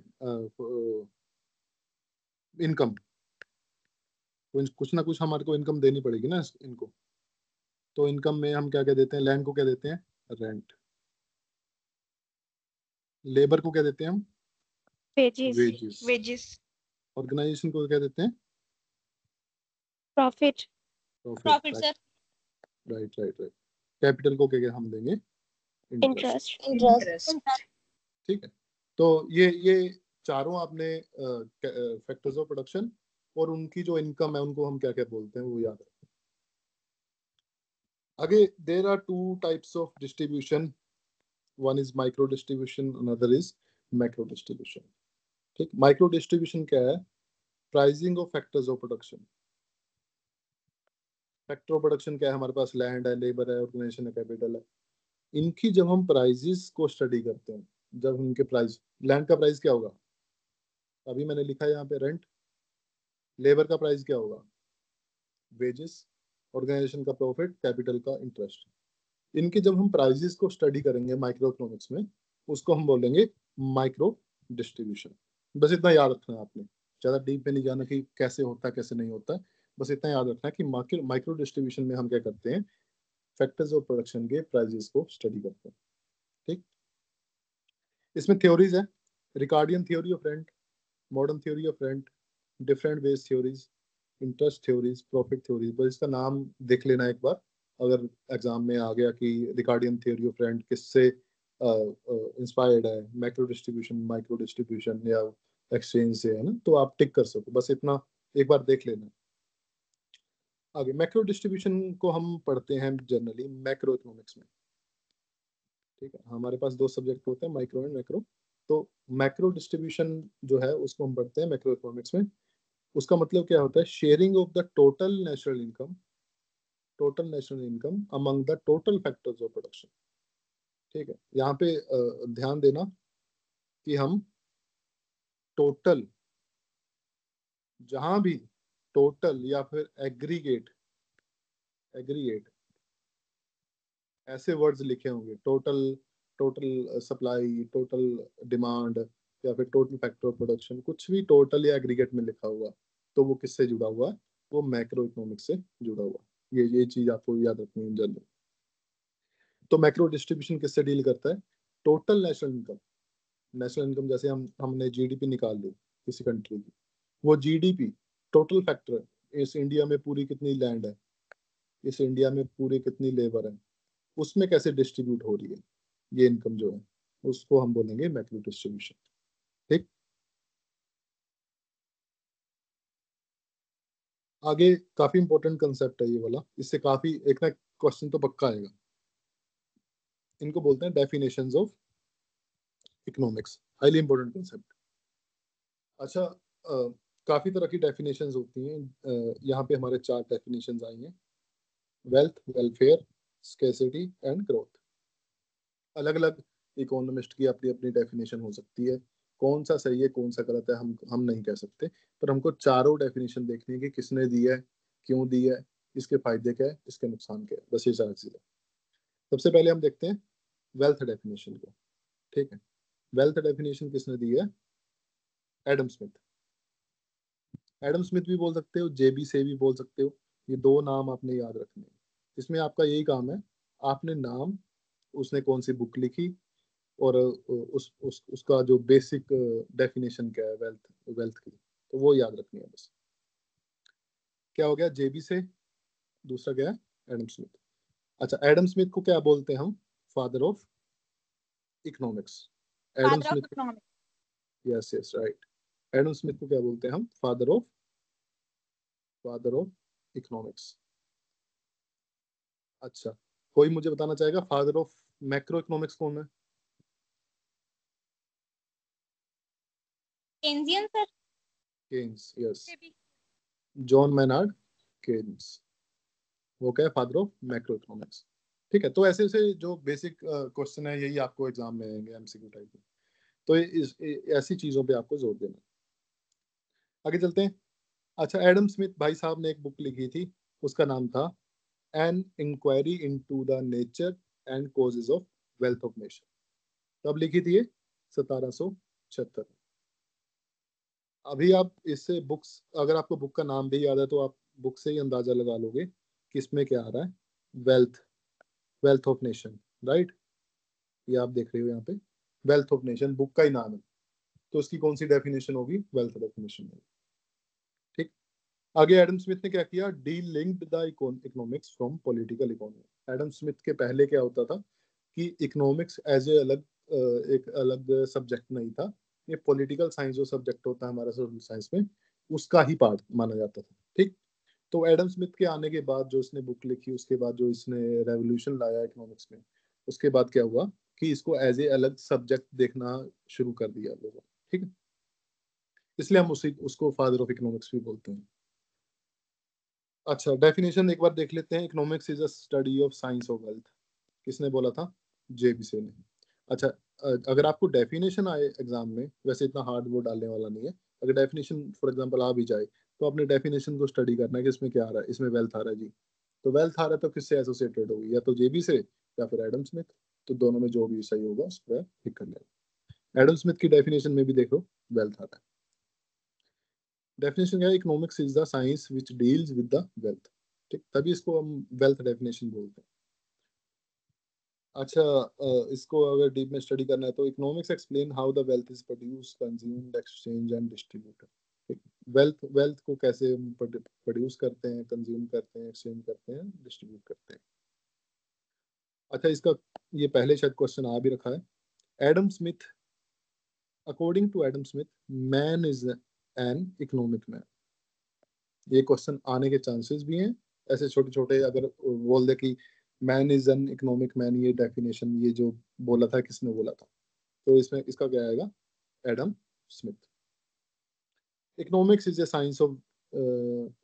इनकम, कुछ ना कुछ हमारे को इनकम देनी पड़ेगी ना इनको। तो इनकम में हम क्या क्या देते हैं? लैंड को क्या देते हैं? रेंट। लेबर को क्या देते हैं हम? वेजेस। वेजेस, ऑर्गेनाइजेशन को क्या देते हैं? Profit. Profit sir, right right right. Capital को क्या हम देंगे? इंटरेस्ट। इंटरेस्ट, ठीक है। तो ये चारों आपने फैक्टर्स ऑफ प्रोडक्शन और उनकी जो इनकम है उनको हम क्या क्या बोलते हैं वो याद रखें। आगे there are two types of distribution, one is micro distribution, another is macro distribution. ठीक, माइक्रो डिस्ट्रीब्यूशन क्या है? Pricing of factors of production. Factor of production क्या है? हमारे पास लैंड है, लेबर है, ऑर्गेनाइजेशन है, कैपिटल है। इनकी जब हम प्राइजेस को स्टडी करते हैं, जब उनके प्राइस, लैंड का प्राइस क्या होगा? अभी मैंने लिखा है यहाँ पे रेंट। लेबर का प्राइस क्या होगा? वेजेस। ऑर्गेनाइजेशन का प्रॉफिट, कैपिटल का इंटरेस्ट। इनके जब हम प्राइजेस को स्टडी करेंगे माइक्रो इकोनॉमिक्स में, उसको हम बोलेंगे माइक्रो डिस्ट्रीब्यूशन। बस इतना याद रखना है आपने, ज़्यादा डीप में नहीं जाना कि कैसे होता है कैसे नहीं होता है, बस इतना याद रखना है कि माइक्रो डिस्ट्रीब्यूशन में हम क्या करते हैं, फैक्टर्स ऑफ प्रोडक्शन के प्राइजेस को स्टडी करते हैं। ठीक, इसमें थ्योरीज है, Ricardian theory of rent, modern theory of rent, different ways theories, interest theories, profit theories. बस इसका नाम देख लेना एक बार, अगर एग्जाम में आ गया कि रिकार्डियन थ्योरी ऑफ रेंट किससे इंस्पायर्ड है, मैक्रो डिस्ट्रीब्यूशन, माइक्रो डिस्ट्रीब्यूशन या एक्सचेंज से है ना, तो आप टिक कर सको, बस इतना एक बार देख लेना। आगे मैक्रो डिस्ट्रीब्यूशन को हम पढ़ते हैं जनरली मैक्रो इकोनॉमिक्स में। ठीक है, हमारे पास दो सब्जेक्ट होते हैं, माइक्रो एंड मैक्रो। तो मैक्रो डिस्ट्रीब्यूशन जो है उसको हम पढ़ते हैं मैक्रो इकोनॉमिक्स में। उसका मतलब क्या होता है, sharing of the total national income among the total factors of production. ठीक है, यहाँ पे ध्यान देना कि हम टोटल, जहां भी टोटल या फिर एग्रीगेट ऐसे वर्ड्स लिखे होंगे, टोटल सप्लाई, टोटल डिमांड या फिर टोटल फैक्टर ऑफ प्रोडक्शन, कुछ भी टोटल या एग्रीगेट में लिखा हुआ, तो वो किससे जुड़ा हुआ है, वो मैक्रो इकोनॉमिक्स से जुड़ा हुआ। ये चीज आपको याद रखनी है जनरल। तो मैक्रो डिस्ट्रीब्यूशन किससे डील करता है, टोटल नेशनल इनकम जैसे हमने जीडीपी निकाल ली किसी कंट्री की, वो जीडीपी टोटल फैक्टर है, इस इंडिया में पूरी कितनी लैंड है, इस इंडिया में पूरी कितनी लेबर है, उसमें कैसे डिस्ट्रीब्यूट हो रही है ये इनकम जो है, उसको हम बोलेंगे मैक्रो डिस्ट्रीब्यूशन। ठीक, आगे काफी इंपॉर्टेंट कंसेप्ट है ये वाला, इससे काफी एक ना क्वेश्चन तो पक्का आएगा। इनको बोलते हैं definitions of economics, highly important concept. अच्छा, काफी तरह की डेफिनेशंस होती हैं, यहाँ पे हमारे 4 डेफिनेशंस आई हैं, wealth, welfare, scarcity and growth. अलग अलग इकोनॉमिस्ट की अपनी अपनी डेफिनेशन हो सकती है, कौन सा सही है कौन सा गलत है हम नहीं कह सकते, पर हमको चारों डेफिनेशन देखनी है कि किसने दी है, क्यों दी है, इसके फायदे क्या है, इसके नुकसान क्या है, बस ये 4 चीजें। सबसे पहले हम देखते हैं वेल्थ डेफिनेशन को। ठीक है, वेल्थ डेफिनेशन किसने दी है, एडम स्मिथ। एडम स्मिथ भी बोल सकते हो, जेबी से भी बोल सकते हो, ये 2 नाम आपने याद रखने हैं। इसमें आपका यही काम है, आपने नाम, उसने कौन सी बुक लिखी, और उसका जो बेसिक डेफिनेशन क्या है वेल्थ की, तो वो याद रखनी है बस। क्या हो गया, जेबी से, दूसरा क्या है, एडम स्मिथ। अच्छा, एडम स्मिथ को क्या बोलते हैं हम, father of economics. Adam father of Smith, economics. Yes yes right, Adam Smith को क्या बोलते हैं हम, फादर ऑफ इकोनॉमिक्स। अच्छा, कोई मुझे बताना चाहेगा फादर ऑफ मैक्रो इकोनॉमिक्स कौन है? Keynesian sir. Keynes, yes, John Maynard Keynes, वो क्या है, फादर ऑफ मैक्रो इकोनॉमिक्स। ठीक है, तो ऐसे ऐसे जो बेसिक क्वेश्चन है यही आपको एग्जाम में आएंगे एमसीक्यू टाइप में, तो ऐसी चीजों पे आपको जोर देना। आगे चलते हैं। अच्छा, एडम स्मिथ भाई साहब ने एक बुक लिखी थी, उसका नाम था an inquiry into the nature and causes of wealth of nation. कब लिखी थी ये, 1776। अभी आप इससे बुक्स, अगर आपको बुक का नाम भी याद है तो आप बुक से ही अंदाजा लगा लोगे कि इसमें क्या आ रहा है, wealth wealth of nation, right. ये आप देख रहे हो यहाँ पे, वेल्थ ऑफ नेशन बुक का ही नाम है, तो उसकी कौन सी डेफिनेशन होगी, वेल्थ डेफिनेशन होगी। ठीक, आगे एडम स्मिथ ने क्या किया, D linked the economics from political economy. Adam Smith के पहले क्या होता था कि इकोनॉमिक्स एज ए अलग एक अलग सब्जेक्ट नहीं था, ये पॉलिटिकल साइंस जो सब्जेक्ट होता है हमारा सोशल साइंस में, उसका ही पार्ट माना जाता था। ठीक, तो एडम स्मिथ के आने के बाद जो इसने बुक लिखी, उसके बाद जो इसने रेवोल्यूशन लाया इकोनॉमिक्स में, उसके बाद क्या हुआ कि इसको एज ए अलग सब्जेक्ट देखना शुरू कर दिया लोगों। ठीक है, इसलिए हम उसको फादर ऑफ इकोनॉमिक्स भी बोलते हैं। अच्छा, डेफिनेशन एक बार देख लेते हैं, economics is a study of science of wealth. किसने बोला था, जेबीसे ने। अच्छा, अगर आपको डेफिनेशन आए एग्जाम में, वैसे इतना हार्ड वो डालने वाला नहीं है, अगर डेफिनेशन फॉर एग्जांपल आ भी जाए, तो अपने डेफिनेशन को स्टडी करना है कि इसमें क्या आ रहा है, इसमें वेल्थ आ रहा है जी, तो वेल्थ आ रहा है तो किससे एसोसिएटेड होगी, या तो जेबी से या फिर एडम स्मिथ, तो दोनों में जो भी सही होगा उस पर पिक कर लेना। एडम स्मिथ की डेफिनेशन में भी देखो वेल्थ आता है। डेफिनेशन क्या है? Economics is the science which deals with the wealth. ठीक, तभी इसको हम वेल्थ डेफिनेशन बोलते हैं। अच्छा, इसको अगर डीप में स्टडी करना है तो economics explain how the wealth is produced, consumed, exchange and distributed. Wealth wealth को कैसे प्रोड्यूस करते हैं, कंज्यूम करते हैं, एक्सचेंज करते हैं, डिस्ट्रीब्यूट करते हैं। अच्छा, इसका ये पहले शायद क्वेश्चन आ भी रखा है। Adam Smith, according to Adam Smith, man is an economic man. ये क्वेश्चन आने के चांसेस भी हैं। ऐसे छोटे छोटे अगर बोल दे कि man is an economic man, ये डेफिनेशन ये जो बोला था किसने बोला था, तो इसमें इसका क्या आएगा? Adam Smith. Economics is a science of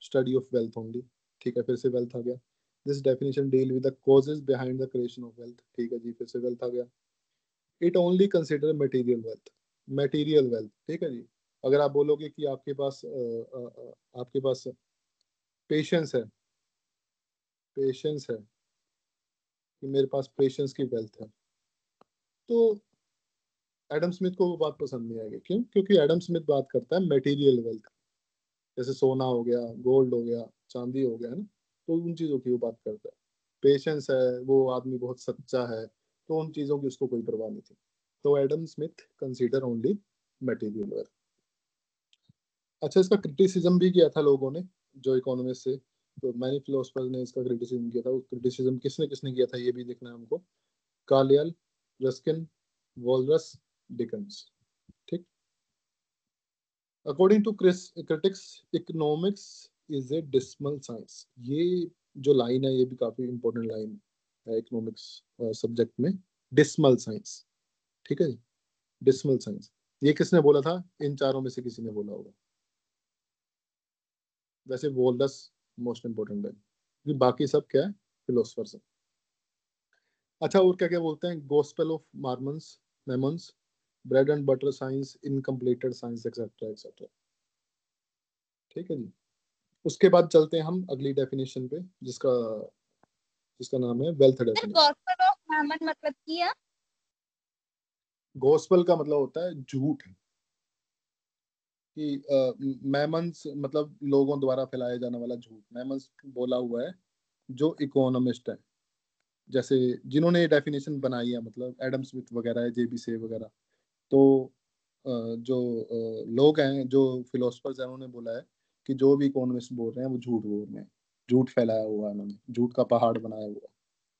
study of wealth only. ठीक है, फिर से वेल्थ आ गया। This definition deal with the causes behind the creation of wealth. ठीक है जी, फिर से वेल्थ आ गया। It only consider material wealth. Material wealth, ठीक है जी। अगर आप बोलोगे कि आपके पास पेशेंस है, पेशेंस है कि मेरे पास पेशेंस की वेल्थ है, तो एडम स्मिथ को वो बात पसंद नहीं आएगी। क्यों? क्योंकि एडम स्मिथ बात करता है मटेरियल वेल्थ, जैसे सोना हो गया, गोल्ड हो गया, चांदी हो गया, है ना, तो उन चीज़ों की वो बात करता है। पेशेंस है, वो आदमी बहुत सच्चा है, तो उन चीज़ों की उसको कोई परवाह नहीं थी। तो Adam Smith consider only material wealth. अच्छा, इसका क्रिटिसिज्म भी किया था लोगों ने, जो इकोनॉमिस्ट से, तो मैनी फिलोसफर ने इसका क्रिटिसिज्म किया था। वो क्रिटिसिज्म किसने किसने किया था ये भी देखना है हमको। Carlyle, Ruskin, Walras, Dickens. ठीक। According to critics, economics is a dismal science. ये जो लाइन है ये भी काफी इंपॉर्टेंट लाइन है इकोनॉमिक्स सब्जेक्ट में। डिस्मल साइंस, ठीक है जी, डिस्मल साइंस। ये किसने बोला था? इन चारों में से किसी ने बोला होगा। वैसे वॉलरस मोस्ट इंपॉर्टेंट है, क्योंकि बाकी सब क्या है? फिलोसफर्स है। अच्छा, और क्या क्या बोलते हैं? Gospel of mammons, mammons, bread and butter science, incompleted science, etcetera etcetera. ठीक है जी। उसके बाद चलते हैं हम अगली डेफिनेशन पे, जिसका जिसका नाम है wealth sir definition. Gospel of mammon मतलब क्या? गॉस्पेल का मतलब होता है झूठ, कि मैमन्स मतलब लोगों द्वारा फैलाया जाने वाला झूठ। मैमन्स बोला हुआ है जो इकोनॉमिस्ट है, जैसे जिन्होंने ये डेफिनेशन बनाई है, मतलब एडम स्मिथ वगैरह है, जेबी से वगैरह। तो जो लोग हैं, जो फिलोसफर्स हैं, उन्होंने बोला है कि जो भी इकोनॉमिस्ट बोल रहे हैं वो झूठ बोल रहे हैं, झूठ फैलाया हुआ है उन्होंने, झूठ का पहाड़ बनाया हुआ है।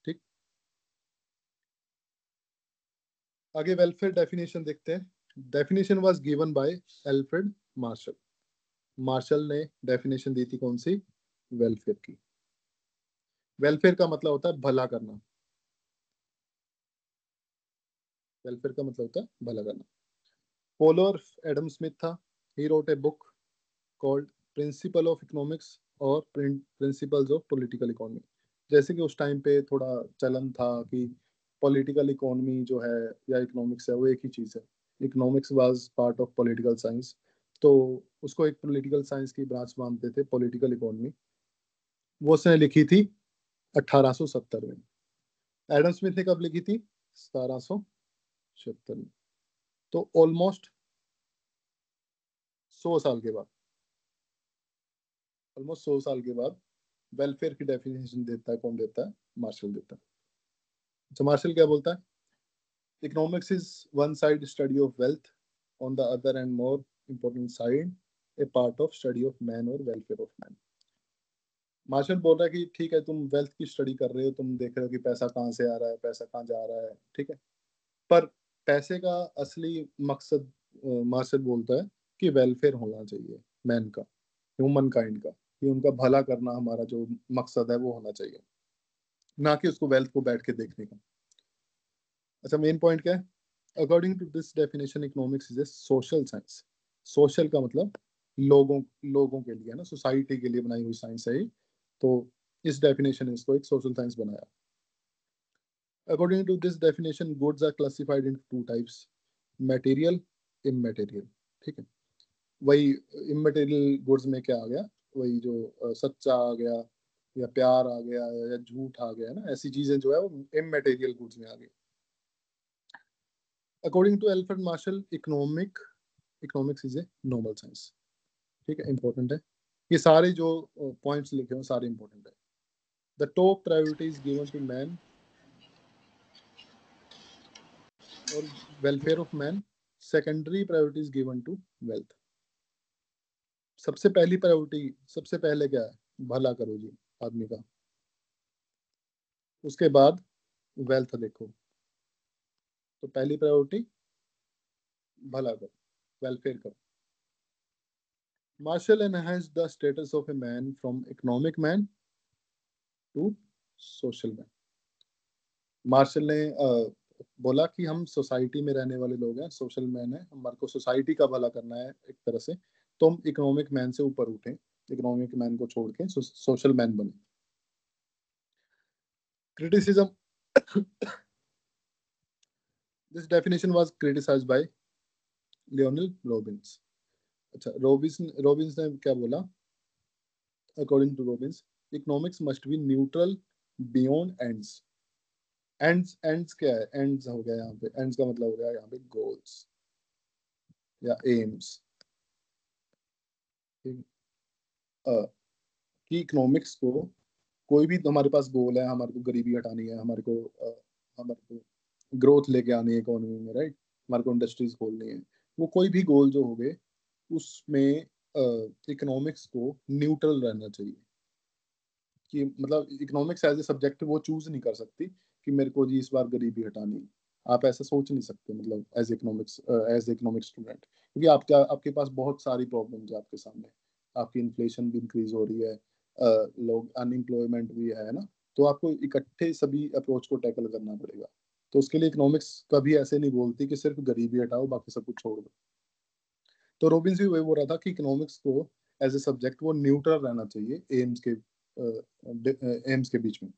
ठीक। आगे वेलफेयर डेफिनेशन देखते हैं। Definition was given by Alfred Marshall. Marshall ने डेफिनेशन दी थी कौन सी? वेलफेयर की। वेलफेयर का मतलब होता है भला करना। वेलफेयर का मतलब होता है भला करना। फॉलोअर एडम स्मिथ था। He wrote a book called principle of economics और प्रिंसिपल्स ऑफ पॉलिटिकल इकोनॉमी। जैसे कि उस टाइम पे थोड़ा चलन था कि पॉलिटिकल इकोनॉमी जो है या इकोनॉमिक्स है वो एक ही चीज़ है। Economics was part of political science, तो उसको एक पॉलिटिकल साइंस की ब्रांच मानते थे, पॉलिटिकल इकोनॉमी। वो उसने लिखी थी 1870 में। एडम स्मिथ ने कब लिखी थी? 1776 में। तो ऑलमोस्ट 100 साल के बाद, ऑलमोस्ट 100 साल के बाद वेलफेयर की डेफिनेशन देता है कौन? देता है? मार्शल देता है। तो मार्शल क्या बोलता है? Economics is one side study of wealth, on the other and more important side A part of study of man और वेलफेयर ऑफ मैन। मार्शल बोल रहा है कि ठीक है, तुम वेल्थ की स्टडी कर रहे हो, तुम देख रहे हो कि पैसा कहाँ से आ रहा है, पैसा कहाँ जा रहा है, ठीक है, पर पैसे का असली मकसद मार्शल बोलता है कि वेलफेयर होना चाहिए मैन का, ह्यूमन काइंड का, कि उनका भला करना हमारा जो मकसद है वो होना चाहिए, ना कि उसको वेल्थ को बैठ के देखने का। अच्छा, मेन पॉइंट क्या है? According to this definition, economics is a social science. Social का मतलब लोगों लोगों के लिए, है ना, सोसाइटी के लिए बनाई हुई साइंस है ये। तो इस डेफिनेशन ने इसको एक सोशल साइंस बनाया। According to this definition, goods are classified in two types, material, immaterial. ठीक है, वही इमटेरियल गुड्स में क्या आ गया? वही जो सच्चा आ गया, या प्यार आ गया, या झूठ आ गया, ना, ऐसी चीजें जो है वो इमटेरियल गुड्स में आ गई। According to Alfred Marshall, economics is a noble science. ठीक है, इंपॉर्टेंट है, ये सारे जो पॉइंट्स लिखे हैं सारे इंपॉर्टेंट है। The top priority is given to man और welfare of man, secondary priority is given to wealth. सबसे पहली प्रायोरिटी, सबसे पहले क्या है, भला करो जी आदमी का, उसके बाद वेल्थ देखो। तो पहली प्रायोरिटी भला करो, वेलफेयर करो। Marshall enhanced the status of a man from economic man to social man. Marshall ने बोला कि हम सोसाइटी में रहने वाले लोग हैं, सोशल मैन है, हमारे को सोसाइटी का भला करना है एक तरह से, तो हम इकोनॉमिक मैन से ऊपर उठें, इकोनॉमिक मैन को छोड़ के सोशल मैन बने। Criticism, this definition was criticised by Lionel Robbins. अच्छा, रॉबिन्स ने क्या बोला? According to Robbins, economics must be neutral beyond ends. Ends क्या है? एंड्स हो गया यहाँ पे, एंड्स का मतलब हो गया यहाँ पे गोल्स या एम्स। कि इकोनॉमिक्स को कोई भी, हमारे पास गोल है, हमारे को गरीबी हटानी है, हमारे को ग्रोथ लेके आनी है इकोनॉमी में, राइट, हमारे को इंडस्ट्रीज खोलनी है, वो कोई भी गोल जो हो गए उसमें इकोनॉमिक्स को न्यूट्रल रहना चाहिए। कि मतलब इकोनॉमिक्स एज ए सब्जेक्ट वो चूज नहीं कर सकती कि मेरे को जी इस बार गरीबी हटानी है, आप ऐसा सोच नहीं सकते, मतलब एज इकोनॉमिक्स स्टूडेंट, क्योंकि आपके पास बहुत सारी प्रॉब्लम्स है आपके सामने, आपकी इन्फ्लेशन भी इंक्रीज हो रही है, लोग अनएम्प्लॉयमेंट भी है ना, तो आपको इकट्ठे सभी अप्रोच को टैकल करना पड़ेगा। तो उसके लिए इकोनॉमिक्स कभी ऐसे नहीं बोलती कि सिर्फ गरीबी हटाओ बाकी सब कुछ छोड़ दो। तो रॉबिन्स भी वही बोल रहा था कि इकोनॉमिक्स को एज ए सब्जेक्ट वो न्यूट्रल रहना चाहिए एम्स के बीच में,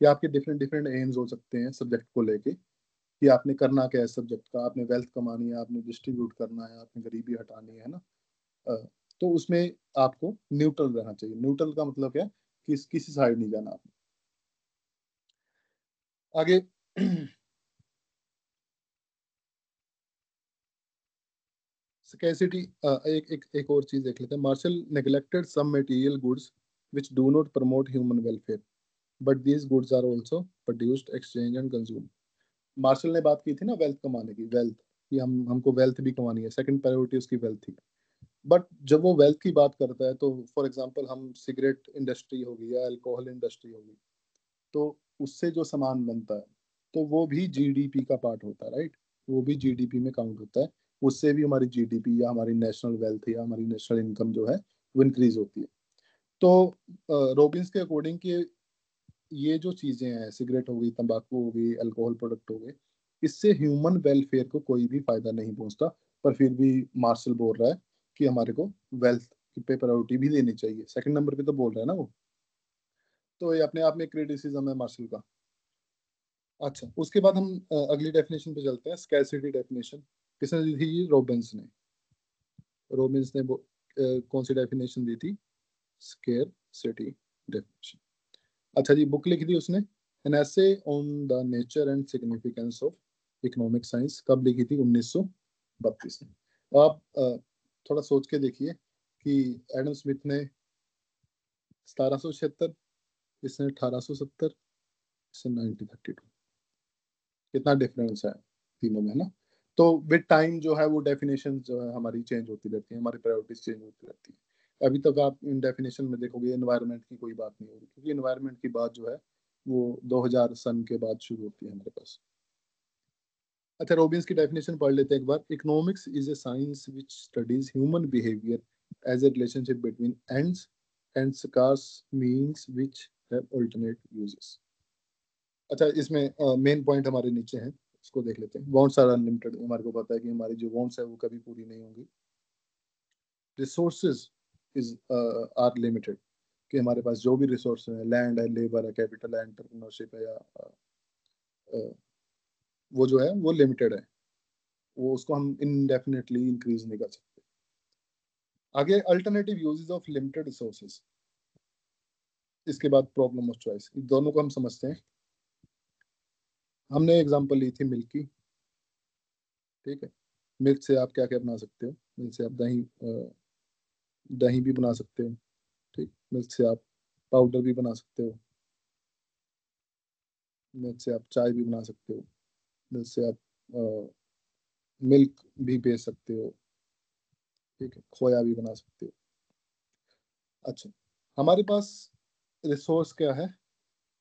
कि आपके डिफरेंट डिफरेंट एम्स हो सकते हैं सब्जेक्ट को लेके, कि आपने करना क्या है सब्जेक्ट का, आपने वेल्थ कमानी है, आपने डिस्ट्रीब्यूट करना है, आपने गरीबी हटानी है ना। अ, तो उसमें आपको न्यूट्रल रहना चाहिए। न्यूट्रल का मतलब क्या है? किसी साइड नहीं जाना आपने। आगे स्कैसिटी, एक और चीज देख लेते हैं। Marshall neglected some material goods which do not promote human welfare, but these goods are also produced, exchanged and consumed. Marshall ने बात की थी ना वेल्थ कमाने की, वेल्थ कि हमको वेल्थ भी कमानी है, सेकंड प्रायोरिटी उसकी वेल्थ थी। बट जब वो वेल्थ की बात करता है तो फॉर एग्जांपल हम सिगरेट इंडस्ट्री होगी या अल्कोहल इंडस्ट्री होगी, तो उससे जो सामान बनता है तो वो भी जीडीपी का पार्ट होता है, राइट, वो भी जीडीपी में काउंट होता है, उससे भी हमारी जीडीपी या हमारी नेशनल वेल्थ या हमारी नेशनल इनकम जो है वो इंक्रीज होती है। तो रॉबिन्स के अकॉर्डिंग कि ये जो चीजें हैं, सिगरेट हो गई, तंबाकू हो गई, अल्कोहल प्रोडक्ट हो गए, इससे ह्यूमन वेलफेयर को कोई भी फायदा नहीं पहुंचता, पर फिर भी मार्शल बोल रहा है कि हमारे को वेल्थ पे प्रायोरिटी भी देनी चाहिए, सेकंड नंबर पे तो बोल रहा है ना वो। तो ये अपने आप में क्रिटिसिज्म है मार्शल का। अच्छा, उसके बाद हम अगली डेफिनेशन पे चलते हैं, स्कैरसिटी डेफिनेशन। किसने दी थी? रॉबिन्स ने। रॉबिन्स ने कौन सी डेफिनेशन दी थी? Scarcity definition. अच्छा जी, बुक लिखी थी उसने, an essay on the nature and significance of economic science. कब लिखी थी? 1932 में। आप थोड़ा सोच के देखिए कि एडम स्मिथ ने 1776, इसने 1870, इसने 1932, कितना डिफरेंस है तीनों में, है ना। तो विद टाइम जो है वो डेफिनेशन जो है हमारी चेंज होती रहती है, हमारी प्रायोरिटीज चेंज होती रहती है। अभी तक आप इन डेफिनेशन में देखोगे एनवायरनमेंट की कोई बात नहीं होगी, क्योंकि एनवायरनमेंट की बात जो है वो 2000 सन के बाद शुरू होती है हमारे पास। अच्छा, रॉबिन्स की डेफिनेशन पढ़ लेते हैं एक बार। Economics is a science which studies human behaviour as a relationship between ends and scarce means which have alternate uses. अच्छा, इसमें मेन पॉइंट हमारे नीचे हैं, इसको देख लेते हैं। वांट्स आर अनलिमिटेड, हमारे को पता है कि हमारी जो वांट्स है वो कभी पूरी नहीं होंगी। रिसोर्सेज इज आर लिमिटेड, कि हमारे पास जो भी रिसोर्स है, लैंड है, लेबर है, कैपिटल है, एंटरप्रेन्योरशिप है, या वो जो है वो लिमिटेड है, वो उसको हम इनडेफिनेटली इंक्रीज नहीं कर सकते। आगे alternative uses of limited resources, इसके बाद प्रॉब्लम ऑफ चॉइस, दोनों को हम समझते हैं। हमने एग्जांपल ली थी मिल्क की, ठीक है। मिल्क से आप क्या क्या बना सकते हो? मिल्क से आप दही भी बना सकते हो। ठीक, मिल्क से आप पाउडर भी बना सकते हो। मिल्क से आप चाय भी बना सकते हो। मिल्क से आप मिल्क भी बेच सकते हो। ठीक है, खोया भी बना सकते हो। अच्छा, हमारे पास रिसोर्स क्या है?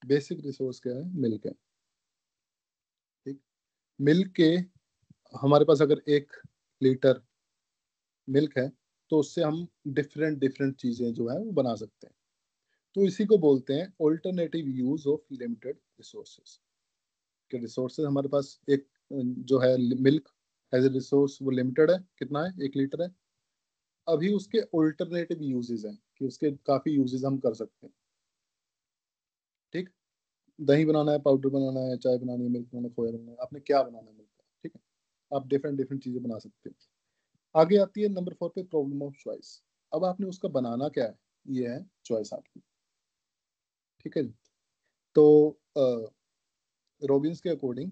बेसिक रिसोर्स क्या है? मिल्क है। ठीक, मिल्क के हमारे पास अगर 1 लीटर मिल्क है तो उससे हम डिफरेंट डिफरेंट चीजें जो है वो बना सकते हैं। तो इसी को बोलते हैं alternative use of limited resources. कि रिसोर्सेज हमारे पास एक जो है मिल्क एज ए रिसोर्स वो लिमिटेड है, कितना है? 1 लीटर है। अभी उसके ऑल्टरनेटिव यूजेस हैं कि उसके काफी यूजेस हम कर सकते हैं। ठीक, दही बनाना है, पाउडर बनाना है, चाय बनानी है, मिल्क बनाना है, खोया बनाना है, आपने क्या बनाना है मिल्क का। ठीक है, आप डिफरेंट डिफरेंट चीजें बना सकते हैं। आगे आती है नंबर 4 पे प्रॉब्लम ऑफ चॉइस। अब आपने उसका बनाना क्या है, ये है चॉइस आपकी। ठीक है जी। तो रॉबिन्स के अकॉर्डिंग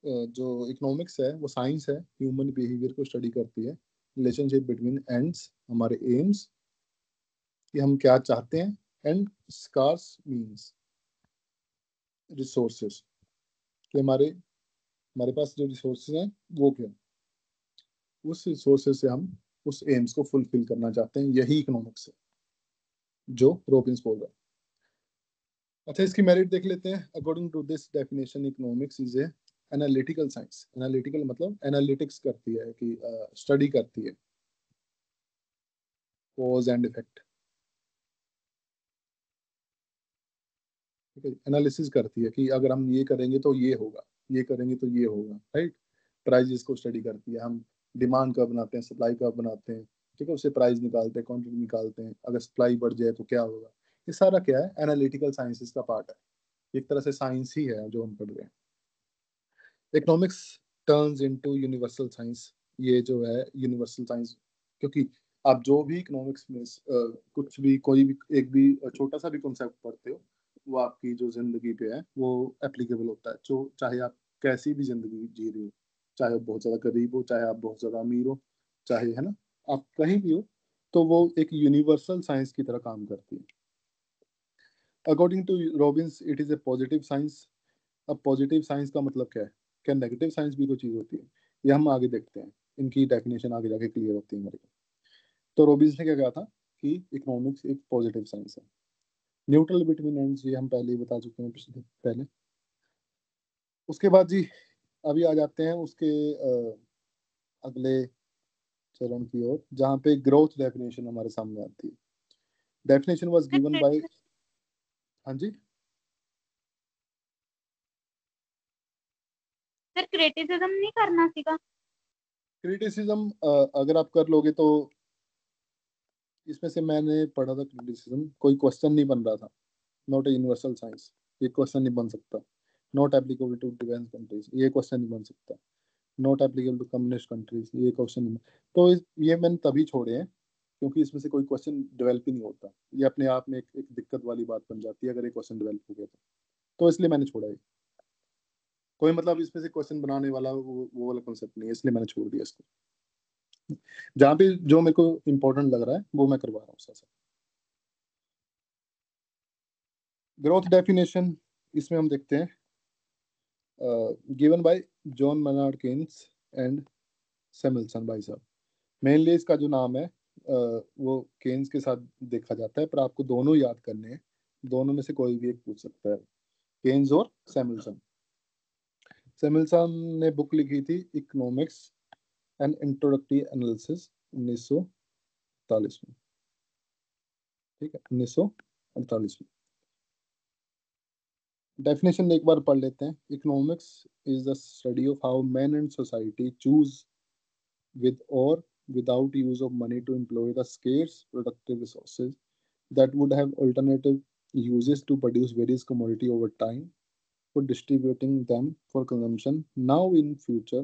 जो इकोनॉमिक्स है वो साइंस है, ह्यूमन बिहेवियर को स्टडी करती है, रिलेशनशिप बिटवीन एंड्स, हमारे एम्स कि हम क्या चाहते हैं, एंड स्कार्स मीन्स रिसोर्सेस कि हमारे पास जो रिसोर्सेज हैं वो क्या, उस रिसोर्सेज से हम उस एम्स को फुलफिल करना चाहते हैं। यही इकोनॉमिक्स है जो रॉबिन्स बोल रहा है। अच्छा, इसकी मेरिट देख लेते हैं। According to this definition economics is a analytical science. Analytical मतलब एनालिटिक्स करती है कि स्टडी करती है कॉज एंड इफेक्ट। ठीक है, एनालिसिस करती है कि अगर हम ये करेंगे तो ये होगा, ये करेंगे तो ये होगा। राइट, प्राइजेस को स्टडी करती है। हम डिमांड कब बनाते हैं, सप्लाई कब बनाते हैं, ठीक है, उससे प्राइस निकालते हैं, क्वांटिटी निकालते हैं, अगर सप्लाई बढ़ जाए तो क्या होगा। ये सारा क्या है? एनालिटिकल साइंसेस का पार्ट है, एक तरह से साइंस ही है जो हम पढ़ रहे हैं। Economics turns into universal science. ये जो है यूनिवर्सल साइंस, क्योंकि आप जो भी इकोनॉमिक्स में कुछ भी कोई भी एक भी छोटा सा भी कॉन्सेप्ट पढ़ते हो वो आपकी जो जिंदगी पे है वो एप्लीकेबल होता है। जो चाहे आप कैसी भी जिंदगी जी रही हो, चाहे आप बहुत ज्यादा गरीब हो, चाहे आप बहुत ज्यादा अमीर हो, चाहे, है ना, आप कहीं भी हो, तो वो एक यूनिवर्सल साइंस की तरह काम करती है। According to Robbins it is a positive science. अब पॉजिटिव साइंस का मतलब क्या है? क्या नेगेटिव साइंस भी कोई चीज होती है? ये हम आगे देखते हैं, इनकी डेफिनेशन आगे जाके क्लियर होती है हमारे को। तो रॉबिन्स ने क्या कहा था कि इकोनॉमिक्स एक पॉजिटिव साइंस है। न्यूट्रल बिटवीन एंड्स, ये हम पहले ही बता चुके हैं पिछले पहले। उसके बाद जी अभी आ जाते हैं उसके अगले चरण की ओर, जहाँ पे ग्रोथ डेफिनेशन हमारे सामने आती है। डेफिनेशन वाज गिवन बाय, हाँ जी, सर क्रिटिसिज्म नहीं करना सीखा। क्रिटिसिज्म अगर आप कर लोगे तो, इसमें से मैंने पढ़ा था क्रिटिसिज्म कोई क्वेश्चन नहीं बन रहा था। नॉट ए यूनिवर्सल साइंस, ये क्वेश्चन नहीं बन सकता। Not applicable to defence countries, ये क्वेश्चन नहीं बन सकता। Not applicable to communist countries, ये क्वेश्चन नहीं। तो ये मैंने तभी छोड़े हैं क्योंकि इसमें से कोई क्वेश्चन डेवलप ही नहीं होता। ये अपने आप में एक दिक्कत वाली बात बन जाती है अगर ये क्वेश्चन डेवलप हो गया तो इसलिए मैंने छोड़ा है। कोई मतलब इसमें से क्वेश्चन बनाने वाला वो वाला कॉन्सेप्ट नहीं है, इसलिए मैंने छोड़ दिया इसको। जहाँ पे जो मेरे को इम्पोर्टेंट लग रहा है वो मैं करवा रहा हूँ साथ। ग्रोथ डेफिनेशन इसमें हम देखते हैं given by John Maynard Keynes and Samuelson भाई साहब। मेनली इसका जो नाम है वो केन्स के साथ देखा जाता है, पर आपको दोनों याद करने हैं। दोनों में से कोई भी एक पूछ सकता है, केन्स और सैमुअलसन। सैमुअलसन ने बुक लिखी थी इकोनॉमिक्स एंड इंट्रोडक्टरी एनालिसिस 1948 में। ठीक है, 1948 में। डेफिनेशन एक बार पढ़ लेते हैं। Economics is the study of how man and society choose with or without use of money to employ the scarce productive resources that would have alternative uses to produce various commodity over time for distributing them for consumption now in future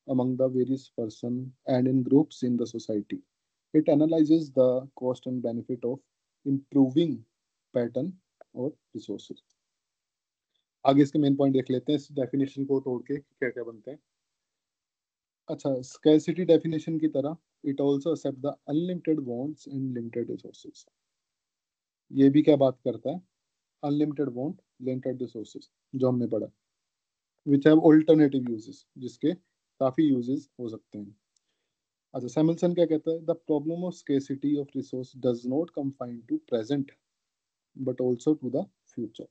among the various person and in groups in the society. It analyzes the cost and benefit of improving pattern और resources. आगे इसके main point देख लेते हैं इस definition को तोड़ के क्या क्या बनते हैं। अच्छा, स्कैरसिटी डेफिनेशन की तरह it also accept the unlimited wants and limited resources. ये भी क्या बात करता है? अनलिमिटेड वांट, लिमिटेड रिसोर्सेज, जो हमने पढ़ा, विच हैव ऑल्टरनेटिव यूजेस, जिसके काफी यूजेस हो सकते हैं। अच्छा, सैमुअलसन क्या कहता है? The problem of scarcity of resource does not confine to present but also to the future.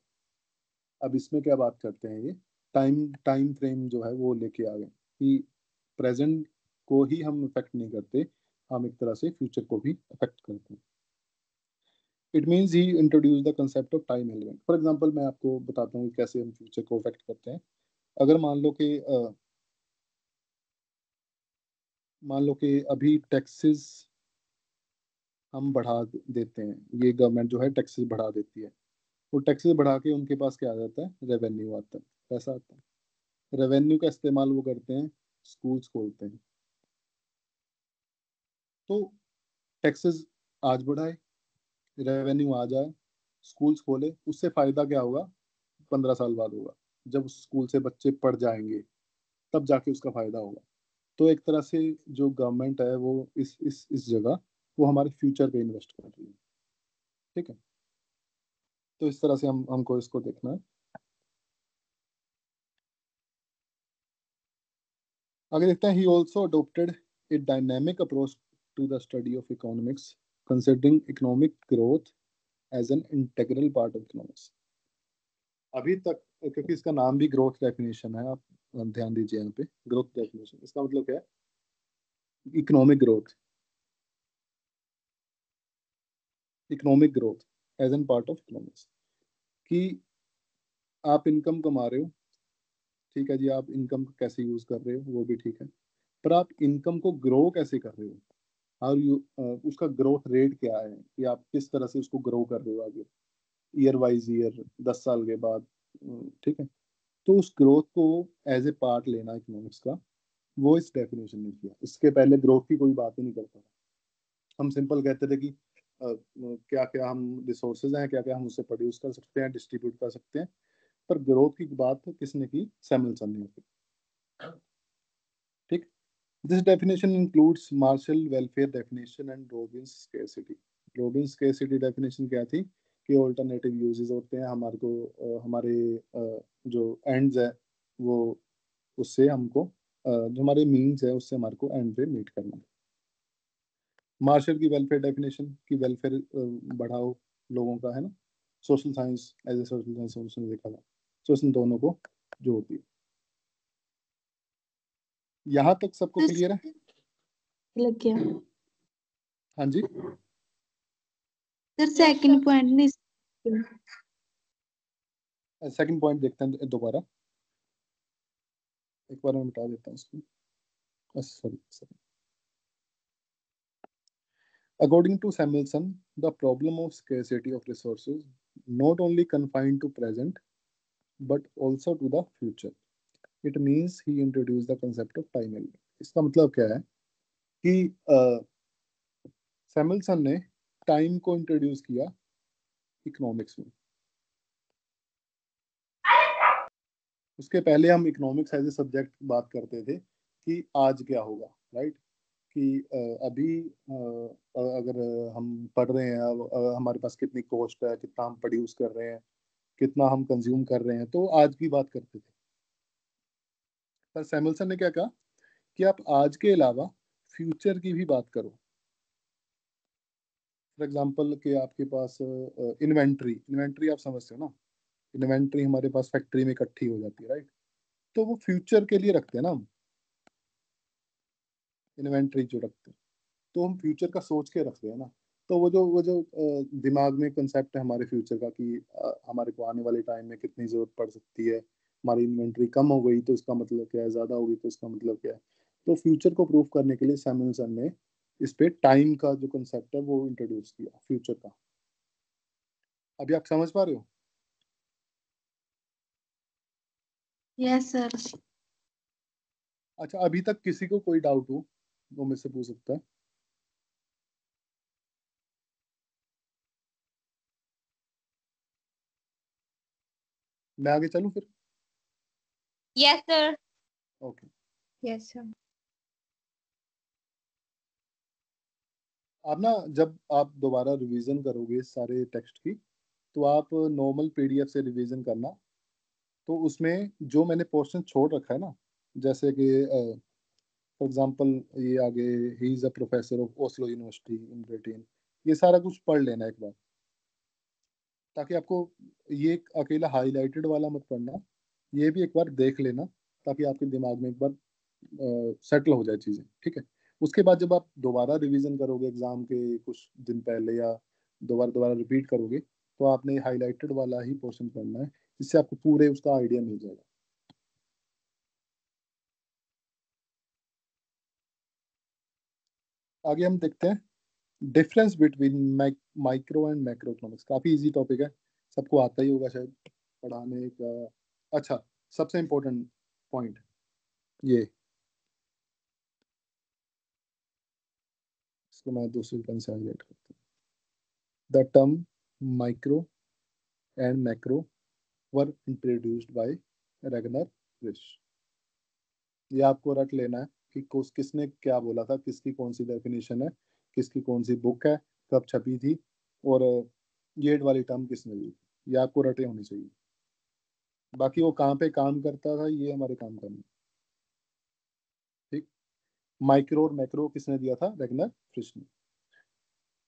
अब इसमें क्या बात करते हैं? ये टाइम टाइम फ्रेम जो है वो लेके आ गए कि प्रेजेंट को ही हम इफेक्ट नहीं करते, हम एक तरह से फ्यूचर को भी इफेक्ट करते हैं। It means he introduce the concept of time element. For example मैं आपको बताता हूँ कि कैसे हम फ्यूचर को इफेक्ट करते हैं। अगर मान लो कि अभी टैक्सेस हम बढ़ा देते हैं, ये गवर्नमेंट जो है टैक्सेस बढ़ा देती है, वो टैक्सेस बढ़ा के उनके पास क्या आ जाता है? रेवेन्यू आता है, पैसा आता है। रेवेन्यू का इस्तेमाल वो करते हैं, स्कूल्स खोलते हैं। तो टैक्सेस आज बढ़ाए, रेवेन्यू आ जाए, स्कूल्स खोले, उससे फायदा क्या होगा? 15 साल बाद होगा, जब स्कूल से बच्चे पढ़ जाएंगे तब जाके उसका फायदा होगा। तो एक तरह से जो गवर्नमेंट है वो इस जगह वो हमारे फ्यूचर पे इन्वेस्ट कर रही है। ठीक है, तो इस तरह से हमको इसको देखना है। आगे देखते हैं, he also adopted a dynamic approach to the study of economics considering economic growth as an integral part of economics. अभी तक, क्योंकि इसका नाम भी ग्रोथ डेफिनेशन है, आप ध्यान दीजिए यहाँ पे, ग्रोथ डेफिनेशन इसका मतलब क्या है? Economic growth, economic growth as an part of economics, कि आप इनकम कमा रहे हो, ठीक है जी, आप इनकम को कैसे यूज कर रहे हो वो भी ठीक है, पर आप इनकम को ग्रो कैसे कर रहे हो? हाउ यू, उसका ग्रोथ रेट क्या है कि आप किस तरह से उसको ग्रो कर रहे हो आगे, ईयर वाइज ईयर, 10 साल के बाद। ठीक है, तो उस ग्रोथ को एज ए पार्ट लेना इकोनॉमिक्स का, वो इस डेफिनेशन ने किया। इसके पहले ग्रोथ की कोई बात ही नहीं करता था। हम सिंपल कहते थे कि क्या क्या हम रिसोर्सेज हैं, क्या क्या हम उससे प्रोड्यूस कर सकते हैं, डिस्ट्रीब्यूट कर सकते हैं, पर ग्रोथ की बात किसने की? सैमुअलसन ने की। ठीक, this definition includes Marshall welfare definition and Robbins scarcity. Robbins scarcity definition क्या थी? कि ऑल्टरनेटिव यूजेस होते हैं हमारे को, हमारे जो एंड्स है वो, उससे हमको जो हमारे मीन्स है उससे हमारे को एंड पे मीट करना है। मार्शल की वेलफेयर डेफिनेशन की वेलफेयर बढ़ाओ लोगों का, है ना। Social science, as a social science उसने देखा था, तो इसने दोनों को जोड़ती है। यहाँ तक सबको क्लियर है? लग गया हाँ जी, सर। सेकंड पॉइंट नहीं। सेकंड पॉइंट देखते हैं दोबारा, एक बार मैं मिटा देता हूँ इसको। Sorry. According to Samuelson, the problem of scarcity of resources not only confined to present but also to the future. It means he introduced the concept of time element. इसका मतलब क्या है कि सैमुअलसन ने टाइम को introduce किया economics में। उसके पहले हम इकोनॉमिक्स एज ए सब्जेक्ट बात करते थे कि आज क्या होगा, राइट। कि अभी अगर हम पढ़ रहे हैं, हमारे पास कितनी कॉस्ट है, कितना हम प्रोड्यूस कर रहे हैं, कितना हम कंज्यूम कर रहे हैं, तो आज की बात करते थे। पर सैमुअलसन ने क्या कहा कि आप आज के अलावा फ्यूचर की भी बात करो। फॉर एग्जांपल कि आपके पास इन्वेंट्री, इन्वेंट्री आप समझते हो ना, इन्वेंट्री हमारे पास फैक्ट्री में इकट्ठी हो जाती है, राइट। तो वो फ्यूचर के लिए रखते हैं ना हम, इन्वेंट्री जो रखते हैं, तो हम फ्यूचर का सोच के रखते हैं ना। तो वो जो दिमाग में कंसेप्ट है हमारे फ्यूचर का कि हमारे को आने वाले टाइम में कितनी जरूरत पड़ सकती है, हमारी इन्वेंट्री कम हो गई तो इसका मतलब क्या है, ज्यादा हो गई तो इसका मतलब क्या है। तो फ्यूचर को प्रूव करने के लिए सैमुअलसन ने इस पे टाइम का जो कंसेप्ट है वो इंट्रोड्यूस किया फ्यूचर का। अभी आप समझ पा रहे हो? Yes sir. अच्छा, अभी तक किसी को कोई डाउट हो वो मुझसे पूछ सकता है। मैं आगे चलूं फिर? Yes sir. Okay. Yes sir. आप ना जब आप दोबारा रिवीजन करोगे इस सारे टेक्स्ट की, तो आप नॉर्मल पीडीएफ से रिवीजन करना। तो उसमें जो मैंने पोर्शन छोड़ रखा है ना, जैसे कि फॉर एग्जांपल ये आगे he is a professor of Oslo university in Britain, ये सारा कुछ पढ़ लेना एक बार, ताकि आपको ये अकेला हाईलाइटेड वाला मत पढ़ना, ये भी एक बार देख लेना, ताकि आपके दिमाग में एक बार सेटल हो जाए चीज़ें, ठीक है। उसके बाद जब आप दोबारा रिवीजन करोगे एग्जाम के कुछ दिन पहले, या दोबारा दोबारा रिपीट करोगे, तो आपने हाईलाइटेड वाला ही पोर्शन पढ़ना है, जिससे आपको पूरे उसका आइडिया मिल जाएगा। आगे हम देखते हैं difference between micro and macro economics. काफी इजी टॉपिक है, सबको आता ही होगा शायद पढ़ाने का। अच्छा, सबसे इम्पोर्टेंट पॉइंट ये, इसको मैं दूसरी पेन से हाईलाइट करता हूँ। The term micro and macro were introduced by Ragnar Frisch. ये आपको रट लेना है कि किसने क्या बोला था, किसकी कौन सी डेफिनेशन है, किसकी कौन सी बुक है, कब छपी थी, और ये वाली टर्म किसने दी, ये आपको रटे होनी चाहिए। बाकी वो कहाँ पे काम करता था ये हमारे काम का नहीं, ठीक। माइक्रो और मैक्रो किसने दिया था, रैगनर फ्रिश ने।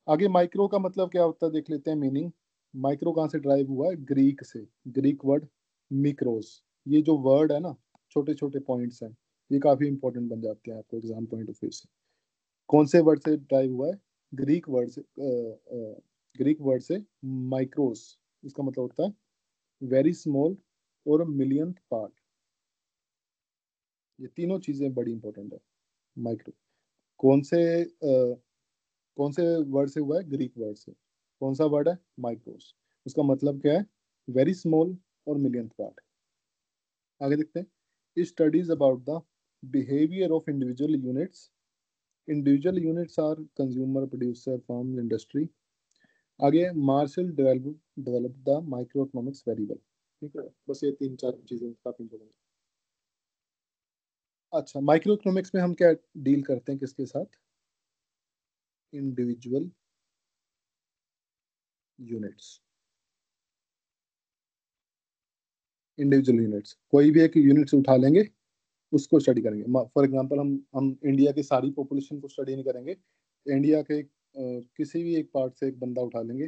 आगे माइक्रो का मतलब क्या होता है देख लेते हैं मीनिंग। माइक्रो कहाँ से ड्राइव हुआ है, ग्रीक से, ग्रीक वर्ड मिक्रोस। ये जो वर्ड है ना, छोटे छोटे पॉइंट्स हैं, ये काफी इंपॉर्टेंट बन जाते हैं आपको एग्जाम पॉइंट ऑफ व्यू से। कौन से वर्ड से ड्राइव हुआ है, ग्रीक वर्ड से, ग्रीक वर्ड से माइक्रोस। इसका मतलब होता है वेरी स्मॉल और मिलियंथ पार्ट। ये तीनों चीजें बड़ी इंपॉर्टेंट है। माइक्रो कौन से कौन से वर्ड से हुआ है, ग्रीक वर्ड से। कौन सा वर्ड है, माइक्रोस। उसका मतलब क्या है, वेरी स्मॉल और मिलियंथ पार्ट। आगे देखते हैं studies about the behaviour of individual units. Individual units are consumer, producer, firm, industry. आगे Marshall develop the micro economics very well. ठीक है, बस ये तीन चार चीजें काफी इंपॉर्टेंट। अच्छा, माइक्रो इकोनॉमिक्स में हम क्या डील करते हैं, किसके साथ, इंडिविजुअल यूनिट्स। इंडिविजुअल यूनिट्स, कोई भी एक यूनिट्स उठा लेंगे, उसको स्टडी करेंगे। फॉर एग्जांपल हम इंडिया की सारी पॉपुलेशन को स्टडी नहीं करेंगे, इंडिया के किसी भी एक पार्ट से एक बंदा उठा लेंगे,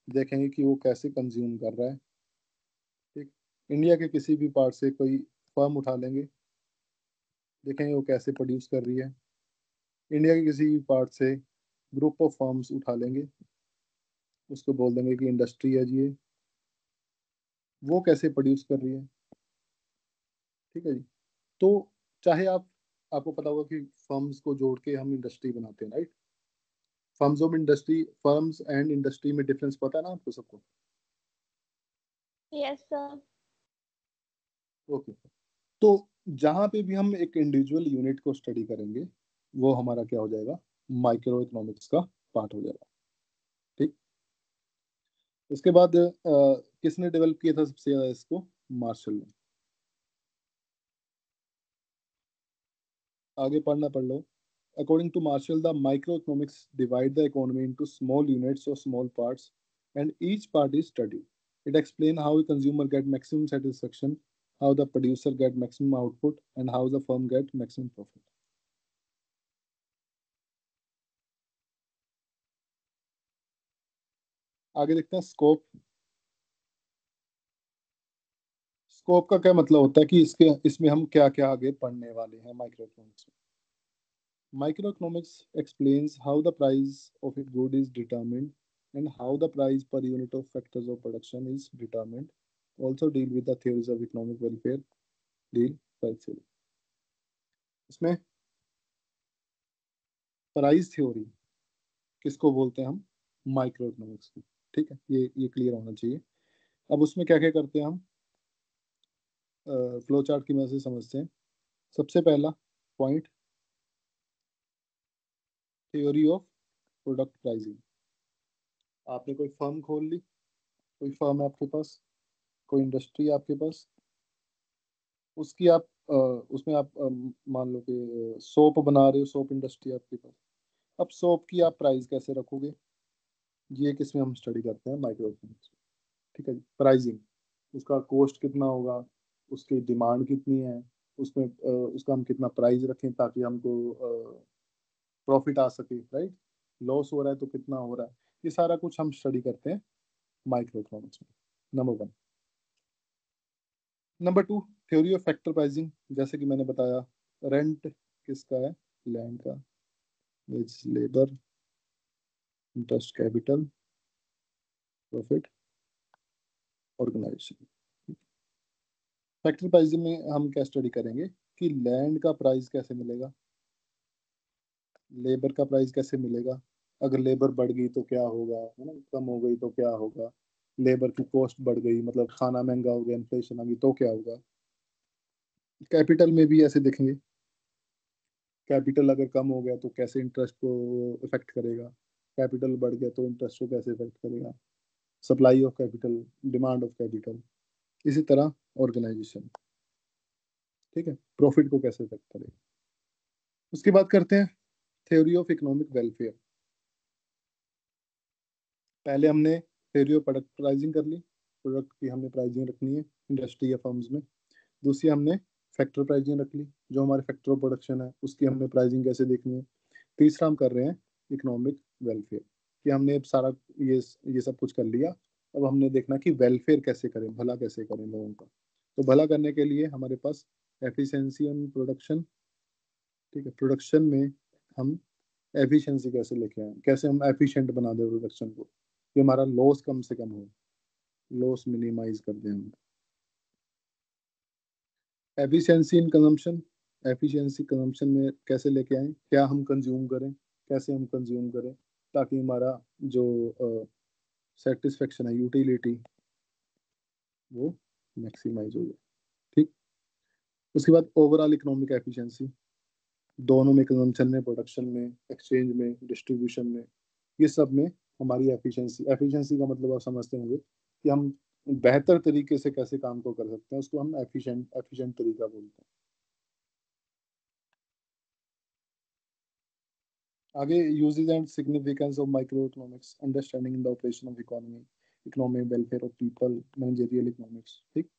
देखेंगे कि वो कैसे कंज्यूम कर रहा है, ठीक। इंडिया के किसी भी पार्ट से कोई फर्म उठा लेंगे, देखेंगे वो कैसे प्रोड्यूस कर रही है। इंडिया के किसी भी पार्ट से ग्रुप ऑफ फर्म्स उठा लेंगे, उसको बोल देंगे कि इंडस्ट्री है जी, ये वो कैसे प्रोड्यूस कर रही है, ठीक है जी। तो चाहे आपको पता होगा कि फर्म्स को जोड़ के हम इंडस्ट्री बनाते हैं, राइट। फर्म्स एंड इंडस्ट्री में डिफरेंस पता है ना आपको सबको। Yes sir. ओके, तो जहां पे भी हम एक इंडिविजुअल यूनिट को स्टडी करेंगे, वो हमारा क्या हो जाएगा, माइक्रो इकोनॉमिक्स का पार्ट हो जाएगा, ठीक। उसके बाद किसने डेवलप किया था सबसे ज्यादा इसको, मार्शल ने। आगे पढ़ना पढ़ लो। According to Marshall, the microeconomics divide the economy into small units or small parts, and each part is studied. It explains how a consumer get maximum satisfaction, how the producer get maximum output, and how the firm get maximum profit. आगे देखते हैं scope. Scope का क्या मतलब होता है कि इसमें हम क्या क्या आगे पढ़ने वाले हैं माइक्रो इकोनॉमिक्स में। Microeconomics explains how the price of a good is determined and how the price per unit of factors of production is determined. Also deal with the theories of economic welfare, deal price theory. इसमें price theory किसको बोलते हैं हम, micro economics को, ठीक है। ये clear होना चाहिए। अब उसमें क्या क्या करते हैं हम, फ्लो चार्ट की मदद से समझते हैं। सबसे पहला point, theory of product pricing. आपने कोई फर्म खोल ली, कोई फर्म है आपके पास, कोई इंडस्ट्री है आपके पास, उसकी आप उसमें आप मान लो कि सोप बना रहे हो, सोप इंडस्ट्री आपके पास। अब सोप की आप प्राइस कैसे रखोगे, ये किसमें हम स्टडी करते हैं, माइक्रो इकोनॉमिक्स। ठीक है जी, प्राइसिंग, उसका कॉस्ट कितना होगा, उसकी डिमांड कितनी है, उसमें उसका हम कितना प्राइस रखें ताकि हमको प्रॉफिट आ सके, राइट। लॉस हो रहा है तो कितना हो रहा है, ये सारा कुछ हम स्टडी करते हैं माइक्रो इकोनॉमिक्स में, number 1। Number 2, theory of factor pricing. जैसे कि मैंने बताया, रेंट किसका है, लैंड का, wage labour, interest capital, profit, organisation. Factor pricing में हम क्या स्टडी करेंगे कि लैंड का प्राइस कैसे मिलेगा, लेबर का प्राइस कैसे मिलेगा, अगर लेबर बढ़ गई तो क्या होगा, है ना, कम हो गई तो क्या होगा, लेबर की कॉस्ट बढ़ गई मतलब खाना महंगा हो गया, इन्फ्लेशन आ गई तो क्या होगा। कैपिटल में भी ऐसे देखेंगे, कैपिटल अगर कम हो गया तो कैसे इंटरेस्ट को इफेक्ट करेगा, कैपिटल बढ़ गया तो इंटरेस्ट को कैसे इफेक्ट करेगा, supply of capital, demand of capital, इसी तरह ऑर्गेनाइजेशन, ठीक है, प्रॉफिट को कैसे इफेक्ट करेगा। उसके बाद करते हैं थ्योरी ऑफ इकोनॉमिक वेलफेयर। पहले हमने थ्योरी ऑफ प्रोडक्ट प्राइसिंग कर ली, प्रोडक्ट की हमने प्राइसिंग रखनी है इंडस्ट्री या फर्म्स में। दूसरी हमने फैक्टर प्राइसिंग रख ली, जो हमारे फैक्टर ऑफ प्रोडक्शन है उसकी हमने प्राइसिंग कैसे देखनी है। तीसरा हम कर रहे हैं इकोनॉमिक वेलफेयर, कि हमने अब सारा ये सब कुछ कर लिया, अब हमने देखना कि वेलफेयर कैसे करें, भला कैसे करें लोगों का। तो भला करने के लिए हमारे पास एफिशिएंसी ऑन प्रोडक्शन, ठीक है, प्रोडक्शन में हम एफिशिएंसी कैसे लेके आए, कैसे हम एफिशिएंट बना दें प्रोडक्शन को, कि हमारा लॉस कम से कम हो, लॉस मिनिमाइज कर दें हम। Efficiency in consumption, efficiency consumption में कैसे लेके आए, क्या हम कंज्यूम करें, कैसे हम कंज्यूम करें ताकि हमारा जो सेटिस्फेक्शन है, यूटिलिटी, वो मैक्सिमाइज हो जाए, ठीक। उसके बाद ओवरऑल इकोनॉमिक एफिशिएंसी, दोनों में, कंजम्पशन में, प्रोडक्शन में, एक्सचेंज में, डिस्ट्रीब्यूशन में, ये सब में हमारी एफिशिएंसी, एफिशिएंसी का मतलब आप समझते होंगे कि हम बेहतर तरीके से कैसे काम को कर सकते हैं, उसको हम एफिशिएंट एफिशिएंट तरीका बोलते हैं। आगे uses and significance of micro economics, understanding the operation of economy, economic welfare of people, managerial economics, ठीक।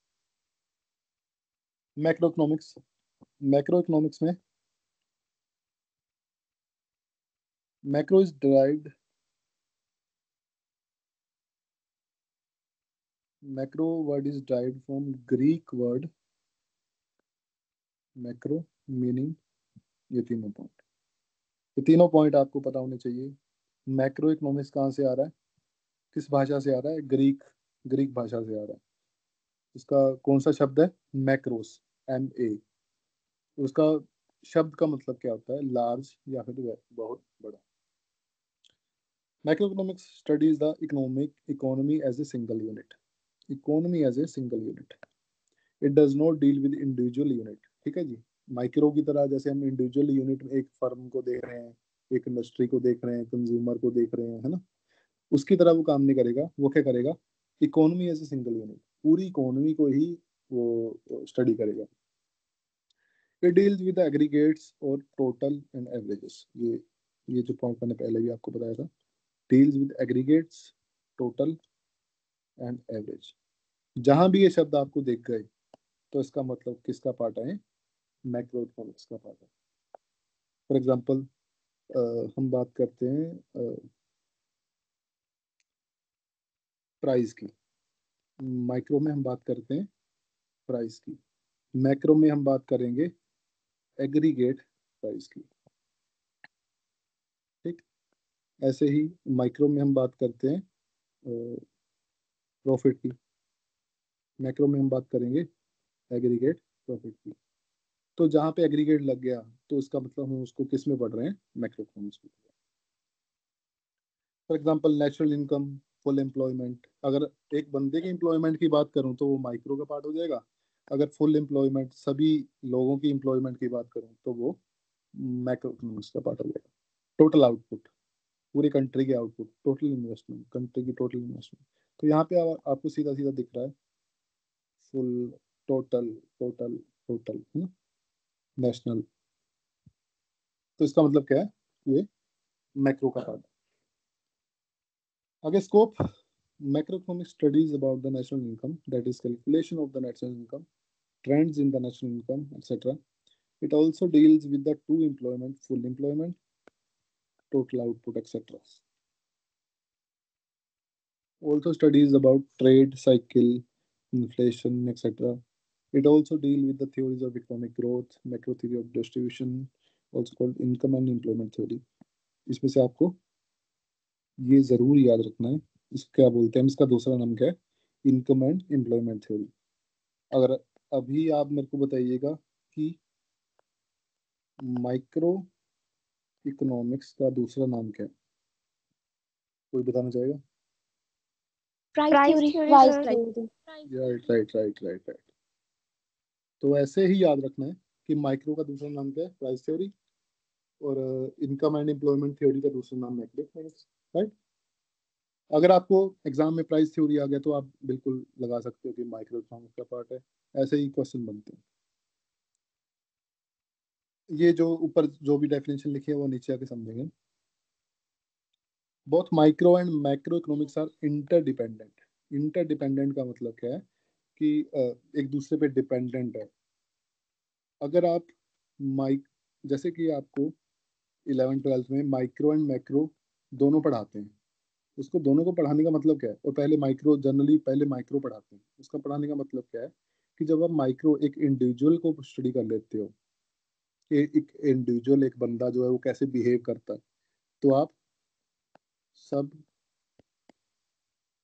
मैक्रो इकोनॉमिक्स, मैक्रो इकोनॉमिक्स में macro is derived, macro word is derived from Greek word macro, meaning, ये तीनों point, ये तीनों point आपको पता होने चाहिए। मैक्रो इकोनॉमिक्स कहाँ से आ रहा है, किस भाषा से आ रहा है, ग्रीक, ग्रीक भाषा से आ रहा है। इसका कौन सा शब्द है, मैक्रोस, MA, उसका शब्द का मतलब क्या होता है, लार्ज या फिर बहुत बड़ा। Macro economics studies the economic economy as a single unit, economy as a single unit, it does not deal with individual unit, ठीक है जी। माइक्रो की तरह जैसे हम इंडिविजुअल यूनिट में एक फर्म को देख रहे हैं, एक इंडस्ट्री को देख रहे हैं, कंज्यूमर को देख रहे हैं, है ना, उसकी तरह वो काम नहीं करेगा। वो क्या करेगा, economy as a single unit, पूरी इकोनॉमी को ही वो स्टडी करेगा। इट डील्स विद एग्रीगेट्स और टोटल एंड एवरेजेस, ये जो पॉइंट मैंने पहले भी आपको बताया था, deals with aggregates, total and average. जहां भी ये शब्द आपको दिख गए तो इसका मतलब किसका पार्ट है, मैक्रो इकोनॉमिक्स का पार्ट है। फॉर एग्जांपल हम बात करते हैं प्राइस की, माइक्रो में हम बात करते हैं प्राइस की, मैक्रो में हम बात करेंगे एग्रीगेट प्राइस की, ठीक। ऐसे ही माइक्रो में हम बात करते हैं प्रॉफिट की, मैक्रो में हम बात करेंगे एग्रीगेट प्रॉफिट की। तो जहाँ पे एग्रीगेट लग गया तो उसका मतलब हम उसको किस में पढ़ रहे हैं, मैक्रो इकोनॉमिक्स में। For example natural income, full employment, अगर एक बंदे की एम्प्लॉयमेंट की बात करूं तो वो माइक्रो का पार्ट हो जाएगा। अगर फुल एम्प्लॉयमेंट, सभी लोगों की एम्प्लॉयमेंट की बात करूं तो वो मैक्रो इकोनॉमिक्स का पार्ट हो जाएगा। टोटल आउटपुट, पूरी कंट्री की आउटपुट, टोटल इन्वेस्टमेंट, कंट्री की टोटल इन्वेस्टमेंट। तो यहाँ पे आपको सीधा सीधा दिख रहा है फुल, टोटल, टोटल, टोटल, है ना, नेशनल। तो इसका मतलब क्या है, ये मैक्रो का पार्ट। आगे scope, macroeconomic studies about the national income, that is calculation of the national income, trends in the national income, etc. It also deals with the true employment, full employment, total output, etc. Also studies about trade cycle, inflation, etc. It also deals with the theories of economic growth, macro theory of distribution, also called income and employment theory. इसमें से आपको ये जरूर याद रखना है, इसको क्या बोलते हैं, इसका दूसरा नाम क्या है, इनकम एंड एम्प्लॉयमेंट थ्योरी। अगर अभी आप मेरे को बताइएगा कि माइक्रो इकोनॉमिक्स का दूसरा नाम क्या है, कोई बताना चाहेगा? Price theory right right right right right. तो ऐसे ही याद रखना है कि माइक्रो का दूसरा नाम क्या है, प्राइस थ्योरी, और इनकम एंड एम्प्लॉयमेंट थ्योरी का दूसरा नाम मैक्रो इकोनॉमिक्स, राइट। अगर आपको एग्जाम में प्राइस थ्योरी आ गया तो आप बिल्कुल लगा सकते हो कि माइक्रो इकोनॉमिक्स का पार्ट है, ऐसे ही क्वेश्चन बनते हैं। ये जो ऊपर जो भी डेफिनेशन लिखी है वो नीचे आके समझेंगे। Both micro and macro economics are interdependent. Interdependent का मतलब क्या है कि एक दूसरे पे डिपेंडेंट है। अगर आप जैसे कि आपको 11th-12th में माइक्रो एंड मैक्रो दोनों पढ़ाते हैं, उसको दोनों को पढ़ाने का मतलब क्या है, और पहले माइक्रो जनरली पहले माइक्रो पढ़ाते हैं, उसका पढ़ाने का मतलब क्या है कि जब आप माइक्रो एक इंडिविजुअल को स्टडी कर लेते हो कि एक इंडिविजुअल एक बंदा जो है वो कैसे बिहेव करता है, तो आप सब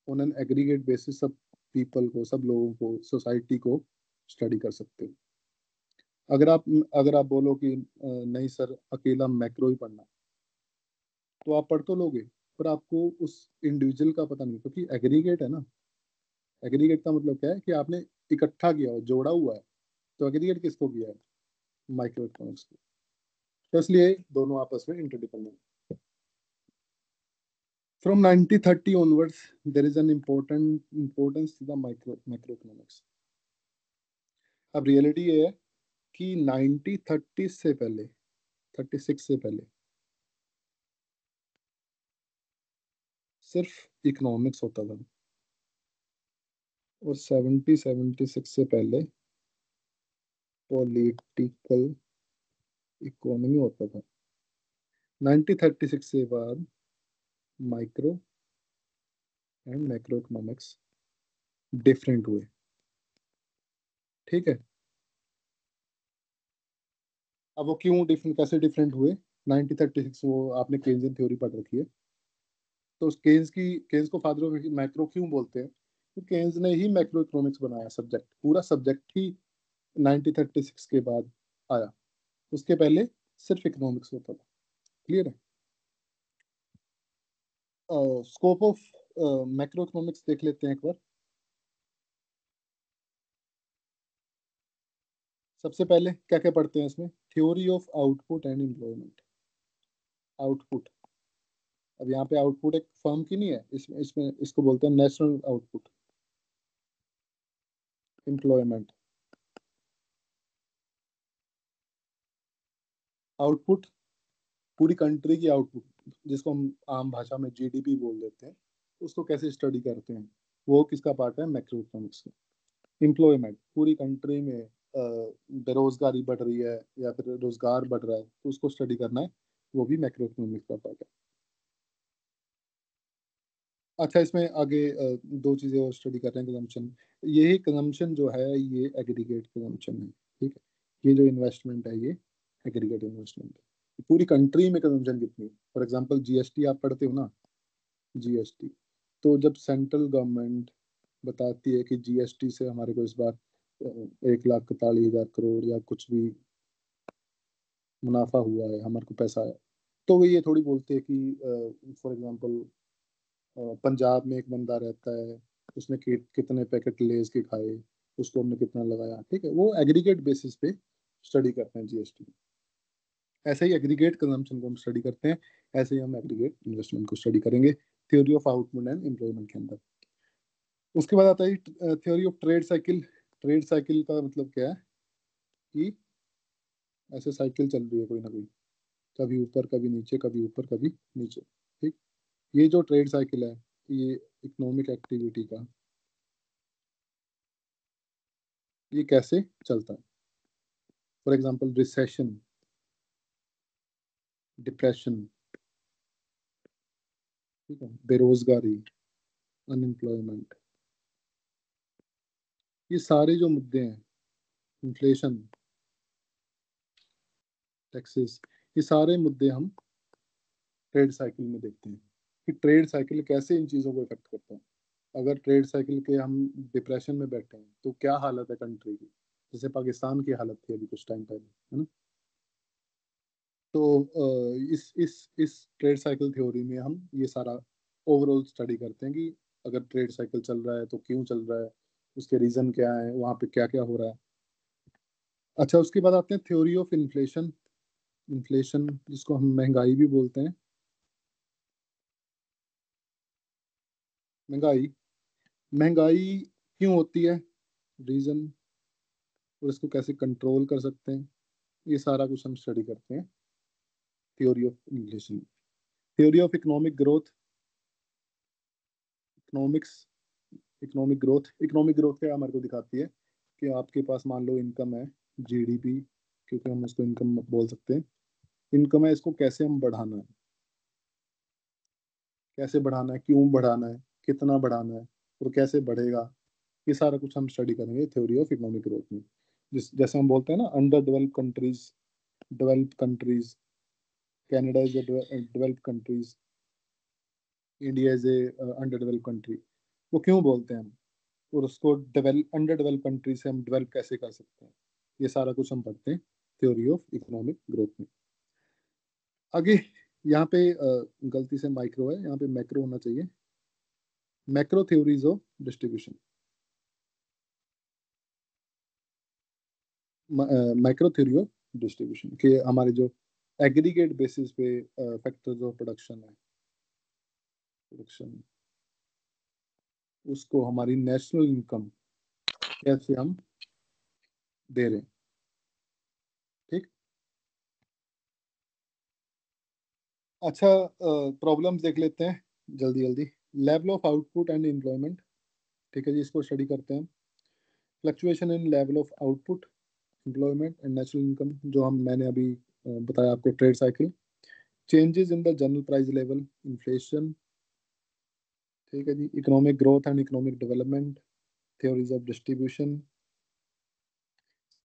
ऑन एन एग्रीगेट बेसिस सब पीपल को, सब लोगों को, सोसाइटी को स्टडी कर सकते हो। अगर आप बोलो कि नहीं सर अकेला मैक्रो ही पढ़ना, तो आप पढ़ तो लोगे पर आपको उस इंडिविजुअल का पता नहीं, क्योंकि एग्रीगेट है ना। एग्रीगेट का मतलब क्या है कि आपने इकट्ठा किया हो, जोड़ा हुआ है, तो एग्रीगेट किसको किया है, माइक्रो इकोनॉमिक्स को। तो इसलिए दोनों आपस में interdependent. From 1930 onwards, there is an importance to the macroeconomics. अब रियलिटी ये है कि 1930 से पहले, 36 से पहले सिर्फ इकोनॉमिक्स होता था, और 76 से पहले पॉलिटिकल इकोनॉमी होता था। 1936 से बाद micro and macro economics different हुए, ठीक है। अब वो क्यों डिफरेंट, कैसे डिफरेंट हुए? 1936 वो आपने केन्जियन थ्योरी पढ़ रखी है, तो केन्स को फादर ऑफ मैक्रो क्यों बोलते हैं? तो केन्स ने ही मैक्रो इकोनॉमिक्स बनाया, सब्जेक्ट, पूरा सब्जेक्ट ही 1936 के बाद आया, उसके पहले सिर्फ इकोनॉमिक्स होता था। क्लियर है? स्कोप ऑफ मैक्रो इकोनॉमिक्स देख लेते हैं एक बार। सबसे पहले क्या क्या पढ़ते हैं इसमें? Theory of output and employment. Output, अब यहाँ पे आउटपुट एक फर्म की नहीं है, इसमें इसमें इसको बोलते हैं नेशनल आउटपुट। एम्प्लॉयमेंट, आउटपुट पूरी कंट्री की आउटपुट, जिसको हम आम भाषा में जीडीपी बोल देते हैं, उसको कैसे स्टडी करते हैं, वो किसका पार्ट है? मैक्रो इकोनॉमिक्स का। एम्प्लॉयमेंट, पूरी कंट्री में बेरोजगारी बढ़ रही है या फिर रोजगार बढ़ रहा है, तो उसको स्टडी करना है, वो भी मैक्रो इकोनॉमिक्स का पार्ट है। अच्छा, इसमें आगे दो चीजें और स्टडी कर रहे हैं। कंजम्पशन, यही कंजम्पशन जो है ये एग्रीगेट कंजम्पशन है, ठीक है। ये जो इन्वेस्टमेंट है ये एग्रीगेट इन्वेस्टमेंट है। पूरी कंट्री में कंजम्पशन कितनी, फॉर एग्जांपल जीएसटी आप पढ़ते हो ना, जीएसटी, तो जब सेंट्रल गवर्नमेंट बताती है कि जीएसटी से हमारे को इस बार 1,41,000 करोड़ या कुछ भी मुनाफा हुआ है, हमारे को पैसा है, तो वो ये थोड़ी बोलते हैं कि फॉर एग्जांपल पंजाब में एक बंदा रहता है, उसने कितने पैकेट लेज के खाए, उसको हमने कितना लगाया, ठीक है। वो एग्रीगेट बेसिस पे स्टडी करते हैं जीएसटी। ऐसे ही एग्रीगेट कंजम्पशन को हम स्टडी करते हैं, ऐसे ही हम एग्रीगेट इन्वेस्टमेंट को स्टडी करेंगे theory of output and employment के अंदर। उसके बाद आता है theory of trade cycle. Trade cycle का मतलब क्या है कि ऐसे साइकिल चल रही है कोई ना कोई, कभी ऊपर कभी नीचे, कभी ऊपर कभी नीचे। ठीक, ये जो ट्रेड साइकिल है ये इकोनॉमिक एक्टिविटी का, ये कैसे चलता है। फॉर एग्जांपल रिसेशन, डिप्रेशन, ठीक है, बेरोजगारी, अनएम्प्लॉयमेंट, ये सारे जो मुद्दे हैं, इन्फ्लेशन, टैक्सेस, ये सारे मुद्दे हम ट्रेड साइकिल में देखते हैं कि ट्रेड साइकिल कैसे इन चीज़ों को इफेक्ट करता है। अगर ट्रेड साइकिल के हम डिप्रेशन में बैठे हैं तो क्या हालत है कंट्री की, जैसे पाकिस्तान की हालत थी अभी कुछ टाइम पहले, है ना। तो इस ट्रेड साइकिल थ्योरी में हम ये सारा ओवरऑल स्टडी करते हैं कि अगर ट्रेड साइकिल चल रहा है तो क्यों चल रहा है, उसके रीजन क्या है, वहाँ पे क्या क्या हो रहा है। अच्छा, उसके बाद आते हैं थ्योरी ऑफ इन्फ्लेशन। इन्फ्लेशन जिसको हम महंगाई भी बोलते हैं। महंगाई महंगाई क्यों होती है, रीजन, और इसको कैसे कंट्रोल कर सकते हैं, ये सारा कुछ हम स्टडी करते हैं theory of inflation. Theory of economic growth. Economics economic growth क्या हमारे को दिखाती है कि आपके पास मान लो इनकम है, जीडीपी, क्योंकि हम उसको इनकम बोल सकते हैं, इनकम है, इसको कैसे हम बढ़ाना है, कैसे बढ़ाना है, क्यों बढ़ाना है, कितना बढ़ाना है, और कैसे बढ़ेगा, ये सारा कुछ हम स्टडी करेंगे थ्योरी ऑफ इकोनॉमिक ग्रोथ में। जैसे हम बोलते हैं ना, under developed countries, developed countries, Canada is a developed countries, India is A under developed country, वो क्यों बोलते हैं हम, और उसको डेवलप अंडर डेवलप कंट्री से हम डेवलप कैसे कर सकते हैं, ये सारा कुछ हम पढ़ते हैं थ्योरी ऑफ इकोनॉमिक ग्रोथ में। आगे यहाँ पे गलती से माइक्रो है, यहाँ पे मैक्रो होना चाहिए। Macro theories of distribution. Micro theory of distribution के हमारे जो एग्रीगेट बेसिस पे फैक्टर्स ऑफ प्रोडक्शन, उसको हमारी नेशनल इनकम कैसे हम दे रहे हैं। ठीक, अच्छा, प्रॉब्लम्स देख लेते हैं जल्दी जल्दी। Level of output and employment, ठीक है जी, इसको स्टडी करते हैं। Fluctuation in level of output, employment and national income, जो हम मैंने अभी बताया आपको, trade cycle. Changes in the general price level, inflation, ठीक है जी। Economic growth and economic development, theories of distribution.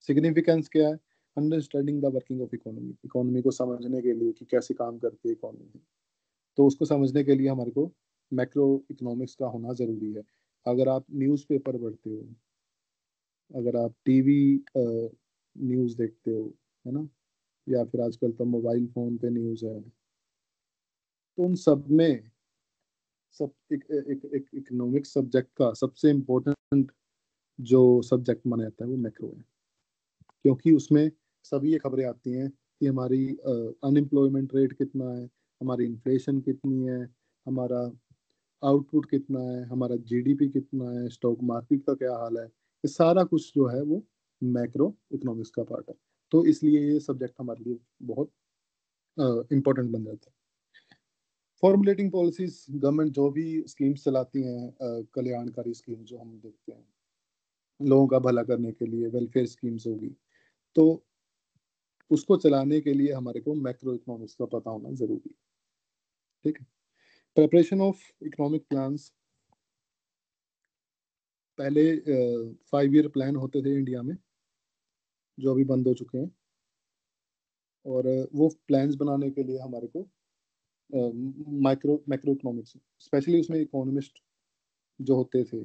Significance क्या है, understanding the working of economy, economy को समझने के लिए कि कैसे काम करती है इकोनॉमी, तो उसको समझने के लिए हमारे को मैक्रो इकोनॉमिक्स का होना जरूरी है। अगर आप न्यूज़पेपर पढ़ते हो, अगर आप टीवी न्यूज़ देखते हो, है ना, या फिर आजकल तो मोबाइल फोन पे न्यूज़ है, तो उन सब में सब एक इकोनॉमिक सब्जेक्ट का सबसे इम्पोर्टेंट जो सब्जेक्ट माना जाता है वो मैक्रो है, क्योंकि उसमें सभी ये खबरें आती हैं कि हमारी अनएम्प्लॉयमेंट रेट कितना है, हमारी इन्फ्लेशन कितनी है, हमारा आउटपुट कितना है, हमारा जीडीपी कितना है, स्टॉक मार्केट का क्या हाल है, ये सारा कुछ जो है वो मैक्रो इकोनॉमिक्स का पार्ट है। तो इसलिए ये सब्जेक्ट हमारे लिए बहुत इम्पोर्टेंट बन जाता है। फॉर्मुलेटिंग पॉलिसीज, गवर्नमेंट जो भी स्कीम्स चलाती हैं, कल्याणकारी स्कीम जो हम देखते हैं लोगों का भला करने के लिए, वेलफेयर स्कीम्स होगी, तो उसको चलाने के लिए हमारे को मैक्रो इकोनॉमिक्स का पता होना जरूरी है। ठीक है, प्रिपरेशन ऑफ इकोनॉमिक प्लान्स। पहले 5 ईयर प्लान होते थे इंडिया में, जो अभी बंद हो चुके हैं, और वो प्लान्स बनाने के लिए हमारे को मैक्रो इकोनॉमिक्स, स्पेशली उसमें इकोनॉमिस्ट जो होते थे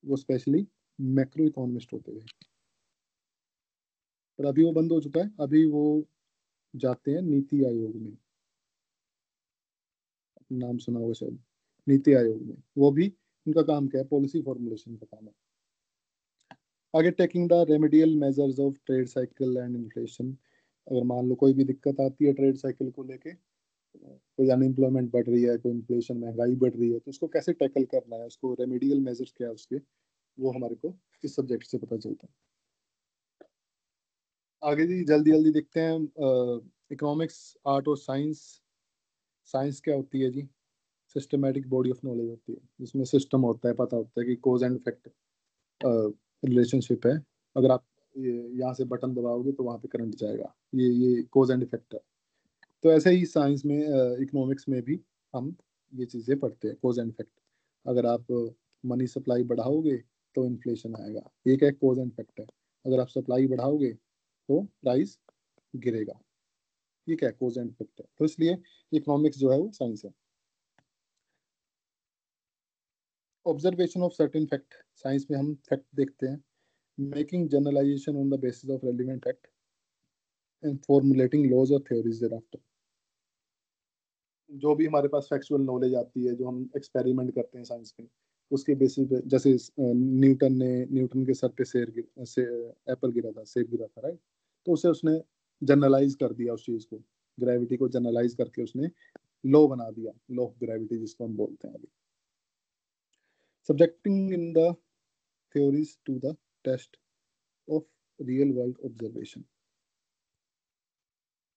वो स्पेशली मैक्रो इकोनॉमिस्ट होते थे, पर अभी वो बंद हो चुका है। अभी वो जाते हैं नीति आयोग में, नाम सुना होगा शायद, नीति आयोग में। वो भी उनका काम क्या है, पॉलिसी फॉर्मुलेशन का काम है। आगे taking the remedial measures of trade cycle and inflation. अगर मान लो कोई भी दिक्कत आती है ट्रेड साइकिल को लेके, कोई अनएम्प्लॉयमेंट बढ़ रही है, कोई इन्फ्लेशन महंगाई बढ़ रही है, तो उसको कैसे टैकल करना है, उसको रेमेडियल मेजर्स क्या है उसके, वो हमारे को इस सब्जेक्ट से पता चलता है। आगे जी जल्दी जल्दी देखते हैं, इकोनॉमिक्स, आर्ट और साइंस। साइंस क्या होती है जी? सिस्टमेटिक बॉडी ऑफ नॉलेज होती है, जिसमें सिस्टम होता है, पता होता है कि कोज एंड इफेक्ट रिलेशनशिप है। अगर आप यहाँ से बटन दबाओगे तो वहाँ पे करंट जाएगा, ये कोज एंड इफेक्ट है। तो ऐसे ही साइंस में, इकोनॉमिक्स में भी हम ये चीज़ें पढ़ते हैं, कोज एंड इफेक्ट। अगर आप मनी सप्लाई बढ़ाओगे तो इन्फ्लेशन आएगा, ये क्या कोज एंड इफेक्ट है। अगर आप सप्लाई बढ़ाओगे तो प्राइस गिरेगा, ये क्या कोज एंड इफेक्ट है। तो इसलिए इकोनॉमिक्स जो है वो साइंस है। Observation of certain fact, science में हम फैक्ट देखते हैं। Making generalisation on the basis of relevant fact and formulating laws और थ्योरीज देयरआफ्टर। जो भी हमारे पास फैक्चुअल नॉलेज आती है, जो हम एक्सपेरिमेंट करते हैं साइंस में, उसके बेसिस पे, जैसे न्यूटन के सर पे एप्पल गिरा था, सेब गिरा था, राइट। तो उसे उसने जनरलाइज कर दिया, उस चीज को, ग्रेविटी को जनरलाइज करके उसने लॉ बना दिया, लॉ ऑफ ग्रेविटी जिसको हम बोलते हैं अभी। Subjecting in the theories to the test of real world observation।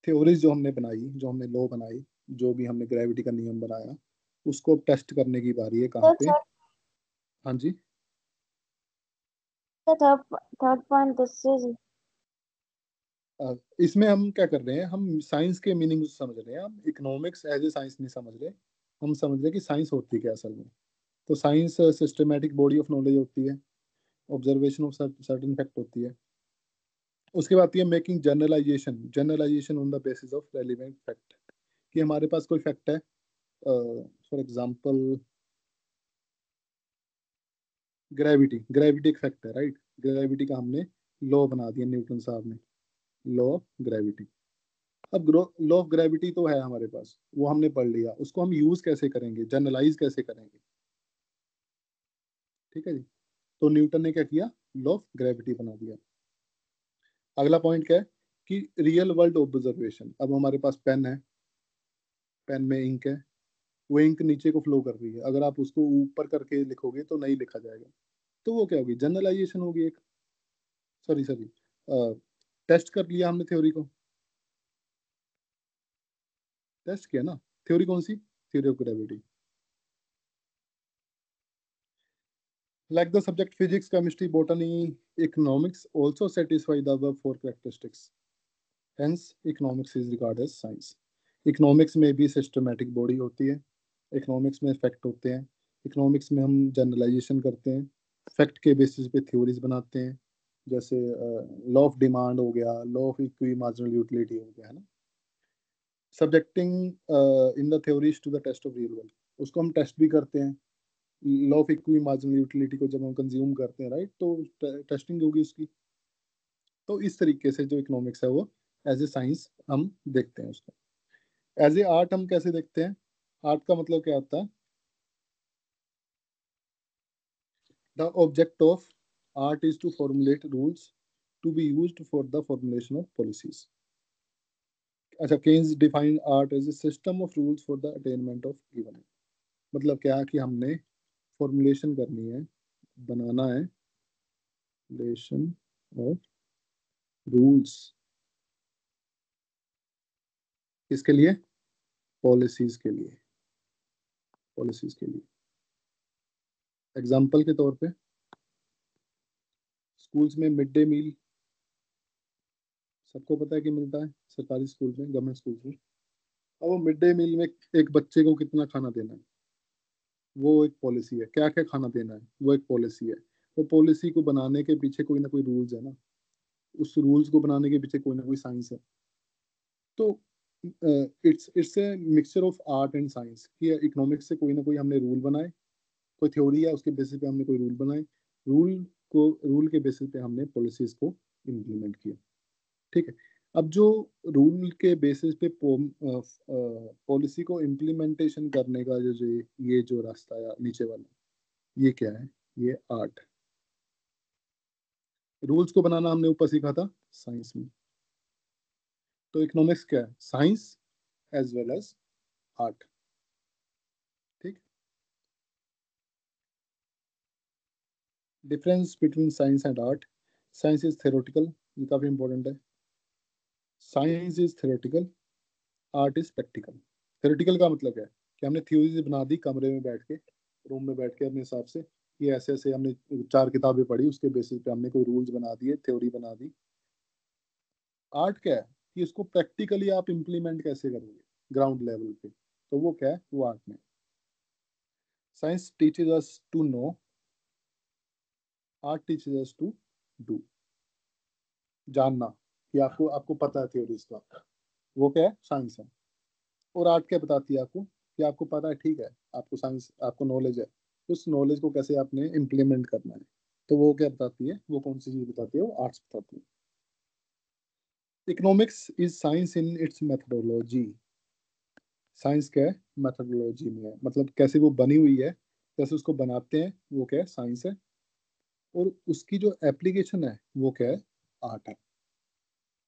Theories जो हमने बनाई, जो हमने लॉ बनाई, जो भी हमने ग्रेविटी का नियम बनाया, उसको अब टेस्ट करने की बारी है कहाँ सर पे? थर्ड हाँ जी। Third third point this is इसमें हम क्या कर रहे हैं, हम साइंस के मीनिंग समझ रहे हैं, हम इकोनॉमिक्स एज ए साइंस नहीं समझ रहे। हम समझ रहे हैं कि साइंस होती क्या असल में। तो science systematic body of knowledge होती है, ऑब्जर्वेशन ऑफ सर्टेन फैक्ट होती है। उसके बाद आती है making generalisation, generalisation on the basis of relevant fact. कि हमारे पास कोई फैक्ट है, फॉर एग्जांपल ग्रेविटी, ग्रेविटी एक फैक्ट है, राइट। ग्रेविटी का हमने लॉ बना दिया न्यूटन साहब ने, लॉ ऑफ ग्रेविटी। अब लॉ ऑफ ग्रेविटी तो है हमारे पास, वो हमने पढ़ लिया, उसको हम यूज कैसे करेंगे, जनरलाइज कैसे करेंगे? ठीक है जी। तो न्यूटन ने क्या किया, लॉ ऑफ ग्रेविटी बना दिया। अगला पॉइंट क्या है कि रियल वर्ल्ड ऑब्जर्वेशन। अब हमारे पास पेन है, पेन में इंक है, वो इंक नीचे को फ्लो कर रही है, अगर आप उसको ऊपर करके लिखोगे तो नहीं लिखा जाएगा। तो वो क्या होगी, जनरलाइजेशन होगी एक। सॉरी सॉरी, टेस्ट कर लिया हमने थ्योरी को, टेस्ट किया ना। थ्योरी कौन सी? Theory of gravity. Like the subject physics, chemistry, botany, economics also satisfy the above four characteristics, hence economics is regarded as science। Economics में भी सिस्टमेटिक बॉडी होती है, इकोनॉमिक्स में फैक्ट होते हैं, इकोनॉमिक्स में हम जनरलाइजेशन करते हैं, फैक्ट के बेसिस पे थ्योरीज बनाते हैं, जैसे लॉ ऑफ डिमांड हो गया, law of equi marginal utility हो गया, है ना। Subjecting in the theories to the test of real world, उसको हम टेस्ट भी करते हैं। Law of equi marginal utility को जब हम कंज्यूम करते हैं, राइट, तो टेस्टिंग होगी उसकी। तो इस तरीके से जो इकोनॉमिक्स है वो एज ए साइंस हम देखते हैं उसको। एज ए आर्ट हम कैसे देखते हैं? आर्ट का मतलब क्या होता है? The object of art is to formulate rules to be used for the formulation of policies. अच्छा, Keynes define art as a system of rules for the attainment of given. मतलब क्या कि हमने फॉर्मुलेशन करनी है, बनाना है रिलेशन ऑफ रूल्स, किसके लिए? पॉलिसीज के लिए, पॉलिसीज के लिए। एग्जाम्पल के तौर पे स्कूल्स में मिड डे मील सबको पता है कि मिलता है सरकारी स्कूल में, गवर्नमेंट स्कूल में। अब वो मिड डे मील में एक बच्चे को कितना खाना देना है, वो एक पॉलिसी है। क्या क्या खाना देना है, वो एक पॉलिसी है। वो पॉलिसी को बनाने के पीछे कोई ना कोई रूल्स है ना, उस रूल्स को बनाने के पीछे कोई ना कोई साइंस है। तो it's a mixture of art and science कि इकोनॉमिक्स से कोई ना कोई हमने रूल बनाए, कोई थ्योरी है उसके बेसिस पे हमने कोई रूल बनाए, रूल के बेसिस पे हमने पॉलिसीज को इम्प्लीमेंट किया। ठीक है। अब जो रूल के बेसिस पे पॉलिसी को इम्प्लीमेंटेशन करने का जो जो ये जो रास्ता है नीचे वाला, ये क्या है? ये आर्ट। रूल्स को बनाना हमने ऊपर सीखा था साइंस में। तो इकोनॉमिक्स क्या है? Science as well as art. ठीक। Difference between science and art. Science is theoretical, ये काफी इंपॉर्टेंट है। Science is theoretical art is practical. Theoretical का मतलब क्या है कि हमने थ्योरीज बना दी कमरे में बैठ के, रूम में बैठ के अपने हिसाब से, ये ऐसे ऐसे हमने 4 किताबें पढ़ी, उसके बेसिस पे हमने कोई रूल्स बना दिए, थ्योरी बना दी। आर्ट क्या है कि उसको प्रैक्टिकली आप इम्प्लीमेंट कैसे करोगे ग्राउंड लेवल पे, तो वो क्या है, वो आर्ट में। Science teaches us to know, art teaches us to do. जानना कि आपको आपको पता है थ्योरीज का, वो क्या है, साइंस है। और आर्ट क्या बताती है आपको कि आपको पता है, ठीक है, आपको साइंस, आपको नॉलेज है, उस नॉलेज को कैसे आपने इम्प्लीमेंट करना है, तो वो क्या बताती है, वो कौन सी चीज बताती है, वो आर्ट्स बताती है। Economics is science in its methodology. Science क्या है, मेथडोलॉजी में है, मतलब कैसे वो बनी हुई है, कैसे उसको बनाते हैं, वो क्या है, साइंस है। और उसकी जो एप्लीकेशन है वो क्या है, आर्ट है।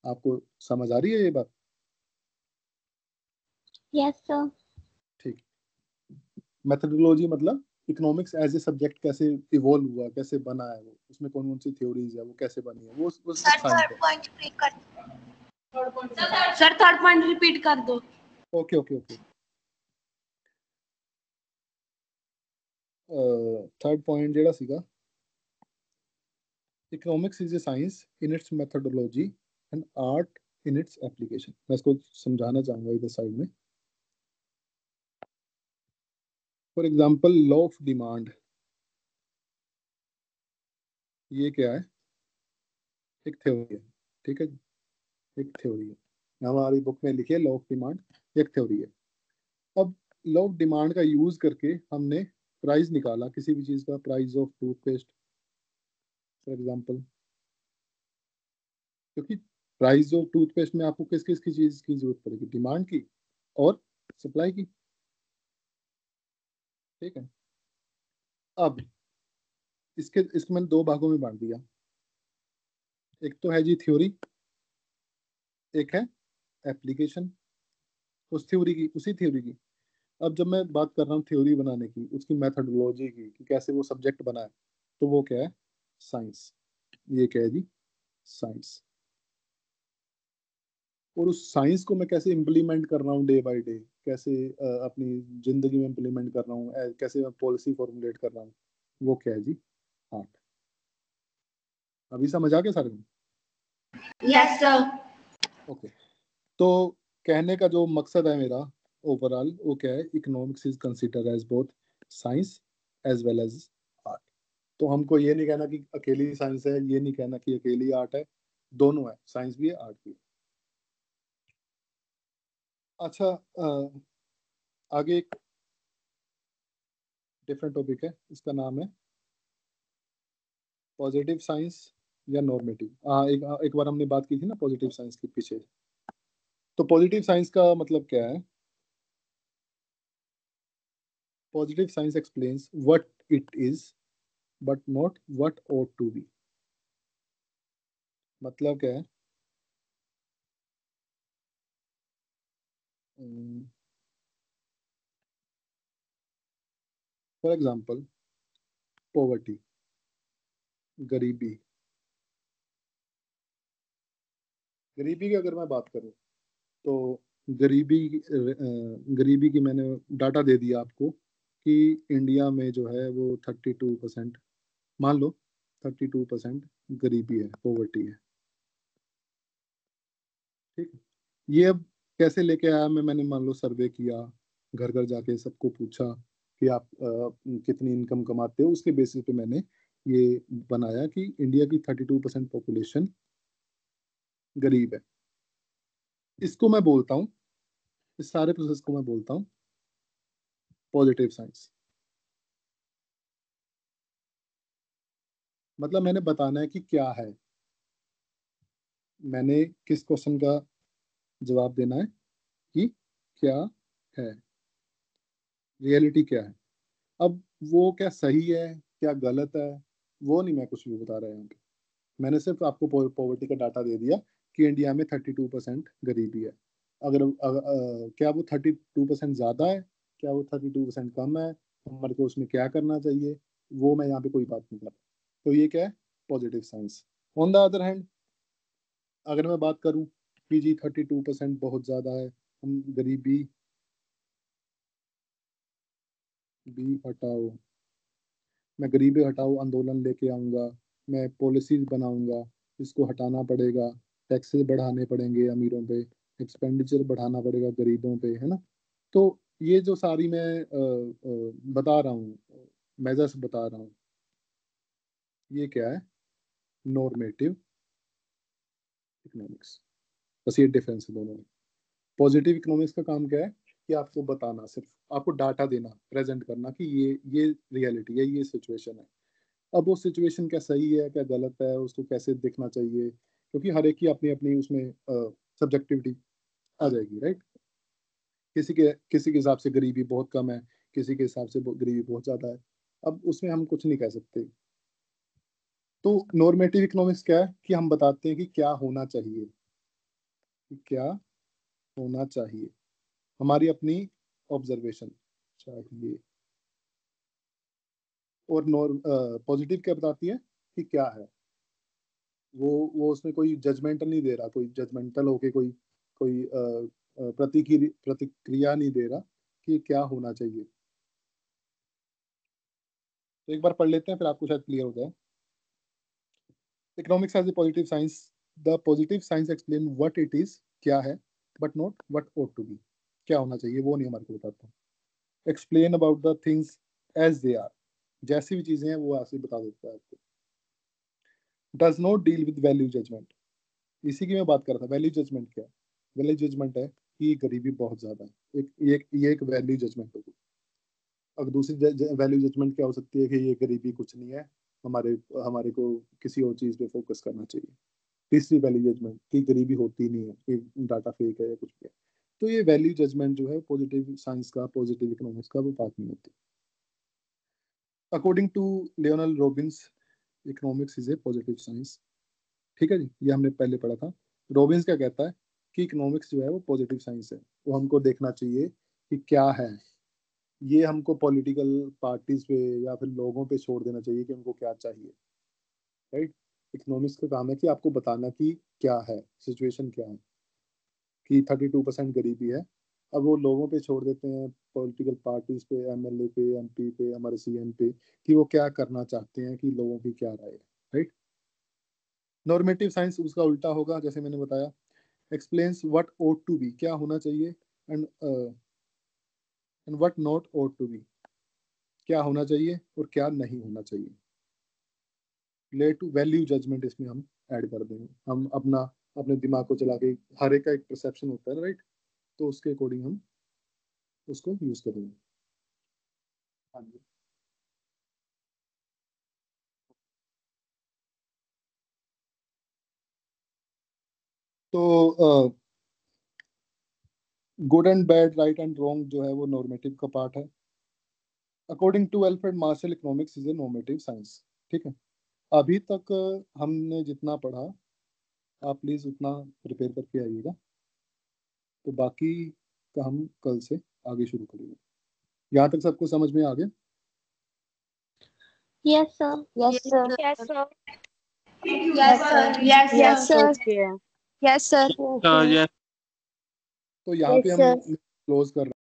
आपको समझ आ रही है ये बात? Yes, sir. ठीक। मेथडोलॉजी मतलब इकोनॉमिक्स एज ए सब्जेक्ट कैसे इवॉल्व हुआ, कैसे बना है, वो उसमें कौन कौन सी थ्योरीज है, वो कैसे बनी है, वो सब सर साइंस थर्ड है। पॉइंट रिपीट कर सर थर्ड पॉइंट रिपीट कर दो। Okay okay okay. Third point जेड़ा सीगा, economics is a science in its methodology and art in its application. मैं इसको समझाना चाहूंगा इधर साइड में। For example law of demand, ये क्या है, एक थ्योरी है, ठीक है जी, एक थ्योरी है, हमारी बुक में लिखी है लॉ ऑफ डिमांड, एक थ्योरी है। अब लॉ ऑफ डिमांड का यूज करके हमने प्राइस निकाला किसी भी चीज का, price of toothpaste for example, क्योंकि प्राइस ऑफ टूथपेस्ट में आपको किस किस की चीज की जरूरत पड़ेगी, डिमांड की और सप्लाई की, ठीक है। अब इसको मैंने 2 भागों में बांट दिया, एक तो है जी थ्योरी, एक है एप्लीकेशन उस थ्योरी की, उसी थ्योरी की। अब जब मैं बात कर रहा हूँ थ्योरी बनाने की, उसकी मेथडोलॉजी की, कि कैसे वो सब्जेक्ट बना है, तो वो क्या है, साइंस। ये क्या है जी, साइंस। और उस साइंस को मैं कैसे इम्प्लीमेंट कर रहा हूँ डे बाय डे, कैसे अपनी जिंदगी में इम्प्लीमेंट कर रहा हूँ, कैसे मैं पॉलिसी फॉर्मुलेट कर रहा हूँ, वो क्या है जी, आर्ट। अभी समझ आ गया सारे में? Yes sir. ओके। तो कहने का जो मकसद है मेरा ओवरऑल, वो क्या है, economics is consider as both science as well as art. तो हमको ये नहीं कहना कि अकेली साइंस है, ये नहीं कहना कि अकेली आर्ट है, दोनों है, साइंस भी है, आर्ट भी है। अच्छा, आगे एक डिफरेंट टॉपिक है, इसका नाम है पॉजिटिव साइंस या नॉर्मेटिव। हाँ, एक बार हमने बात की थी ना पॉजिटिव साइंस के पीछे। तो पॉजिटिव साइंस का मतलब क्या है, positive science explains what it is but not what ought to be. मतलब क्या है, फॉर एग्जाम्पल पॉवर्टी, गरीबी। गरीबी की अगर मैं बात करूं, तो गरीबी की मैंने डाटा दे दिया आपको कि इंडिया में जो है वो 32%, मान लो 32% गरीबी है, पॉवर्टी है, ठीक है। ये अब कैसे लेके आया मैंने मान लो सर्वे किया, घर घर जाके सबको पूछा कि आप कितनी इनकम कमाते हो, उसके बेसिस पे मैंने ये बनाया कि इंडिया की 32% पॉपुलेशन गरीब है। इसको मैं बोलता हूँ, इस सारे प्रोसेस को मैं बोलता हूँ पॉजिटिव साइंस। मतलब मैंने बताना है कि क्या है, मैंने किस क्वेश्चन का जवाब देना है कि क्या है, रियलिटी क्या है। अब वो क्या सही है, क्या गलत है, वो नहीं मैं कुछ भी बता रहा हूँ। मैंने सिर्फ आपको पॉवर्टी का डाटा दे दिया कि इंडिया में 32% गरीबी है। क्या वो 32% ज़्यादा है, क्या वो 32% कम है, हमारे को उसमें क्या करना चाहिए, वो मैं यहाँ पे कोई बात नहीं कर रहा। तो ये क्या है, positive science. On the other hand, अगर मैं बात करूँ कि जी 32% बहुत ज़्यादा है, हम गरीबी भी हटाओ, मैं गरीबी हटाओ आंदोलन लेके आऊंगा, मैं पॉलिसीज बनाऊंगा, इसको हटाना पड़ेगा, टैक्सेस बढ़ाने पड़ेंगे अमीरों पे, एक्सपेंडिचर बढ़ाना पड़ेगा गरीबों पे, है ना। तो ये जो सारी मैं बता रहा हूँ, मेजर्स बता रहा हूँ, ये क्या है, नॉर्मेटिव इकोनॉमिक्स। बस ये डिफरेंस है दोनों में। पॉजिटिव इकोनॉमिक्स का काम क्या है कि आपको बताना, सिर्फ आपको डाटा देना, प्रेजेंट करना कि ये रियलिटी है, ये सिचुएशन है। अब वो सिचुएशन क्या सही है क्या गलत है, उसको कैसे देखना चाहिए, क्योंकि हर एक की अपनी अपनी उसमें सब्जेक्टिविटी आ जाएगी, राइट। किसी के हिसाब से गरीबी बहुत कम है, किसी के हिसाब से गरीबी बहुत ज्यादा है। अब उसमें हम कुछ नहीं कह सकते। तो नॉर्मेटिव इकोनॉमिक्स क्या है कि हम बताते हैं कि क्या होना चाहिए, कि क्या होना चाहिए, हमारी अपनी ऑब्जर्वेशन चाहिए। और पॉजिटिव क्या बताती है कि क्या है, वो उसमें कोई जजमेंटल नहीं दे रहा, कोई जजमेंटल होके कोई कोई प्रतिक्रिया नहीं दे रहा कि क्या होना चाहिए। तो एक बार पढ़ लेते हैं, फिर आपको शायद क्लियर हो जाए। Economics as a positive science, the positive science explain what it is, क्या है, but not what ought to be, क्या होना चाहिए वो नहीं हमारे को बताता। Explain about the things as they are, जैसी भी चीजें हैं वो ऐसे बता देता है आपको। Does not deal with value judgement, इसी की मैं बात कर रहा था। वैल्यू जजमेंट क्या है, वैल्यू जजमेंट है कि गरीबी बहुत ज्यादा है, ये एक वैल्यू जजमेंट होगी। अब दूसरी वैल्यू जजमेंट क्या हो सकती है कि ये गरीबी कुछ नहीं है, हमारे हमारे को किसी और चीज पे फोकस करना चाहिए। तीसरी वैल्यू जजमेंट कि गरीबी होती नहीं है, कि डाटा फेक है या कुछ भी है। तो ये वैल्यू जजमेंट जो है पॉजिटिव साइंस का, पॉजिटिव इकोनॉमिक्स का, वो पार्ट नहीं होती। According to Lionel Robbins, economics is a positive science. ठीक है जी, ये हमने पहले पढ़ा था। रॉबिन्स क्या कहता है कि इकोनॉमिक्स जो है वो पॉजिटिव साइंस है, वो हमको देखना चाहिए कि क्या है। ये हमको पॉलिटिकल पार्टीज पे या फिर लोगों पे छोड़ देना चाहिए कि उनको क्या चाहिए, राइट। इकोनॉमिक्स का काम है कि आपको बताना कि क्या है, सिचुएशन क्या है, कि 32% गरीबी है। अब वो लोगों पे छोड़ देते हैं, पॉलिटिकल पार्टीज पे, एमएलए पे, एमपी पे, हमारे सीएम पे, कि वो क्या करना चाहते हैं, कि लोगों की क्या राय है, राइट। नॉर्मेटिव साइंस उसका उल्टा होगा, जैसे मैंने बताया। Explains what ought to be, क्या होना चाहिए, and what not ought to be, क्या होना चाहिए और क्या नहीं होना चाहिए। रिलेट टू वैल्यू जजमेंट इसमें हम ऐड कर देंगे। हम अपने दिमाग को चला के, हर एक का एक परसेप्शन होता है ना, राइट। तो उसके अकॉर्डिंग हम उसको यूज करेंगे। हाँ जी। तो good and bad, right and wrong जो है वो नॉर्मेटिव का पार्ट है। According to Alfred Marshall, economics is a normative science. ठीक है, अभी तक हमने जितना पढ़ा, आप प्लीज उतना प्रिपेयर करके आइएगा, तो बाकी का हम कल से आगे शुरू करेंगे। यहाँ तक सबको समझ में आ गया? Yes, sir. Yes, sir. Yes, sir. Yes, sir. Yes, sir. Yes, sir. तो यहाँ पे Yes, हम sir. क्लोज कर रहे हैं।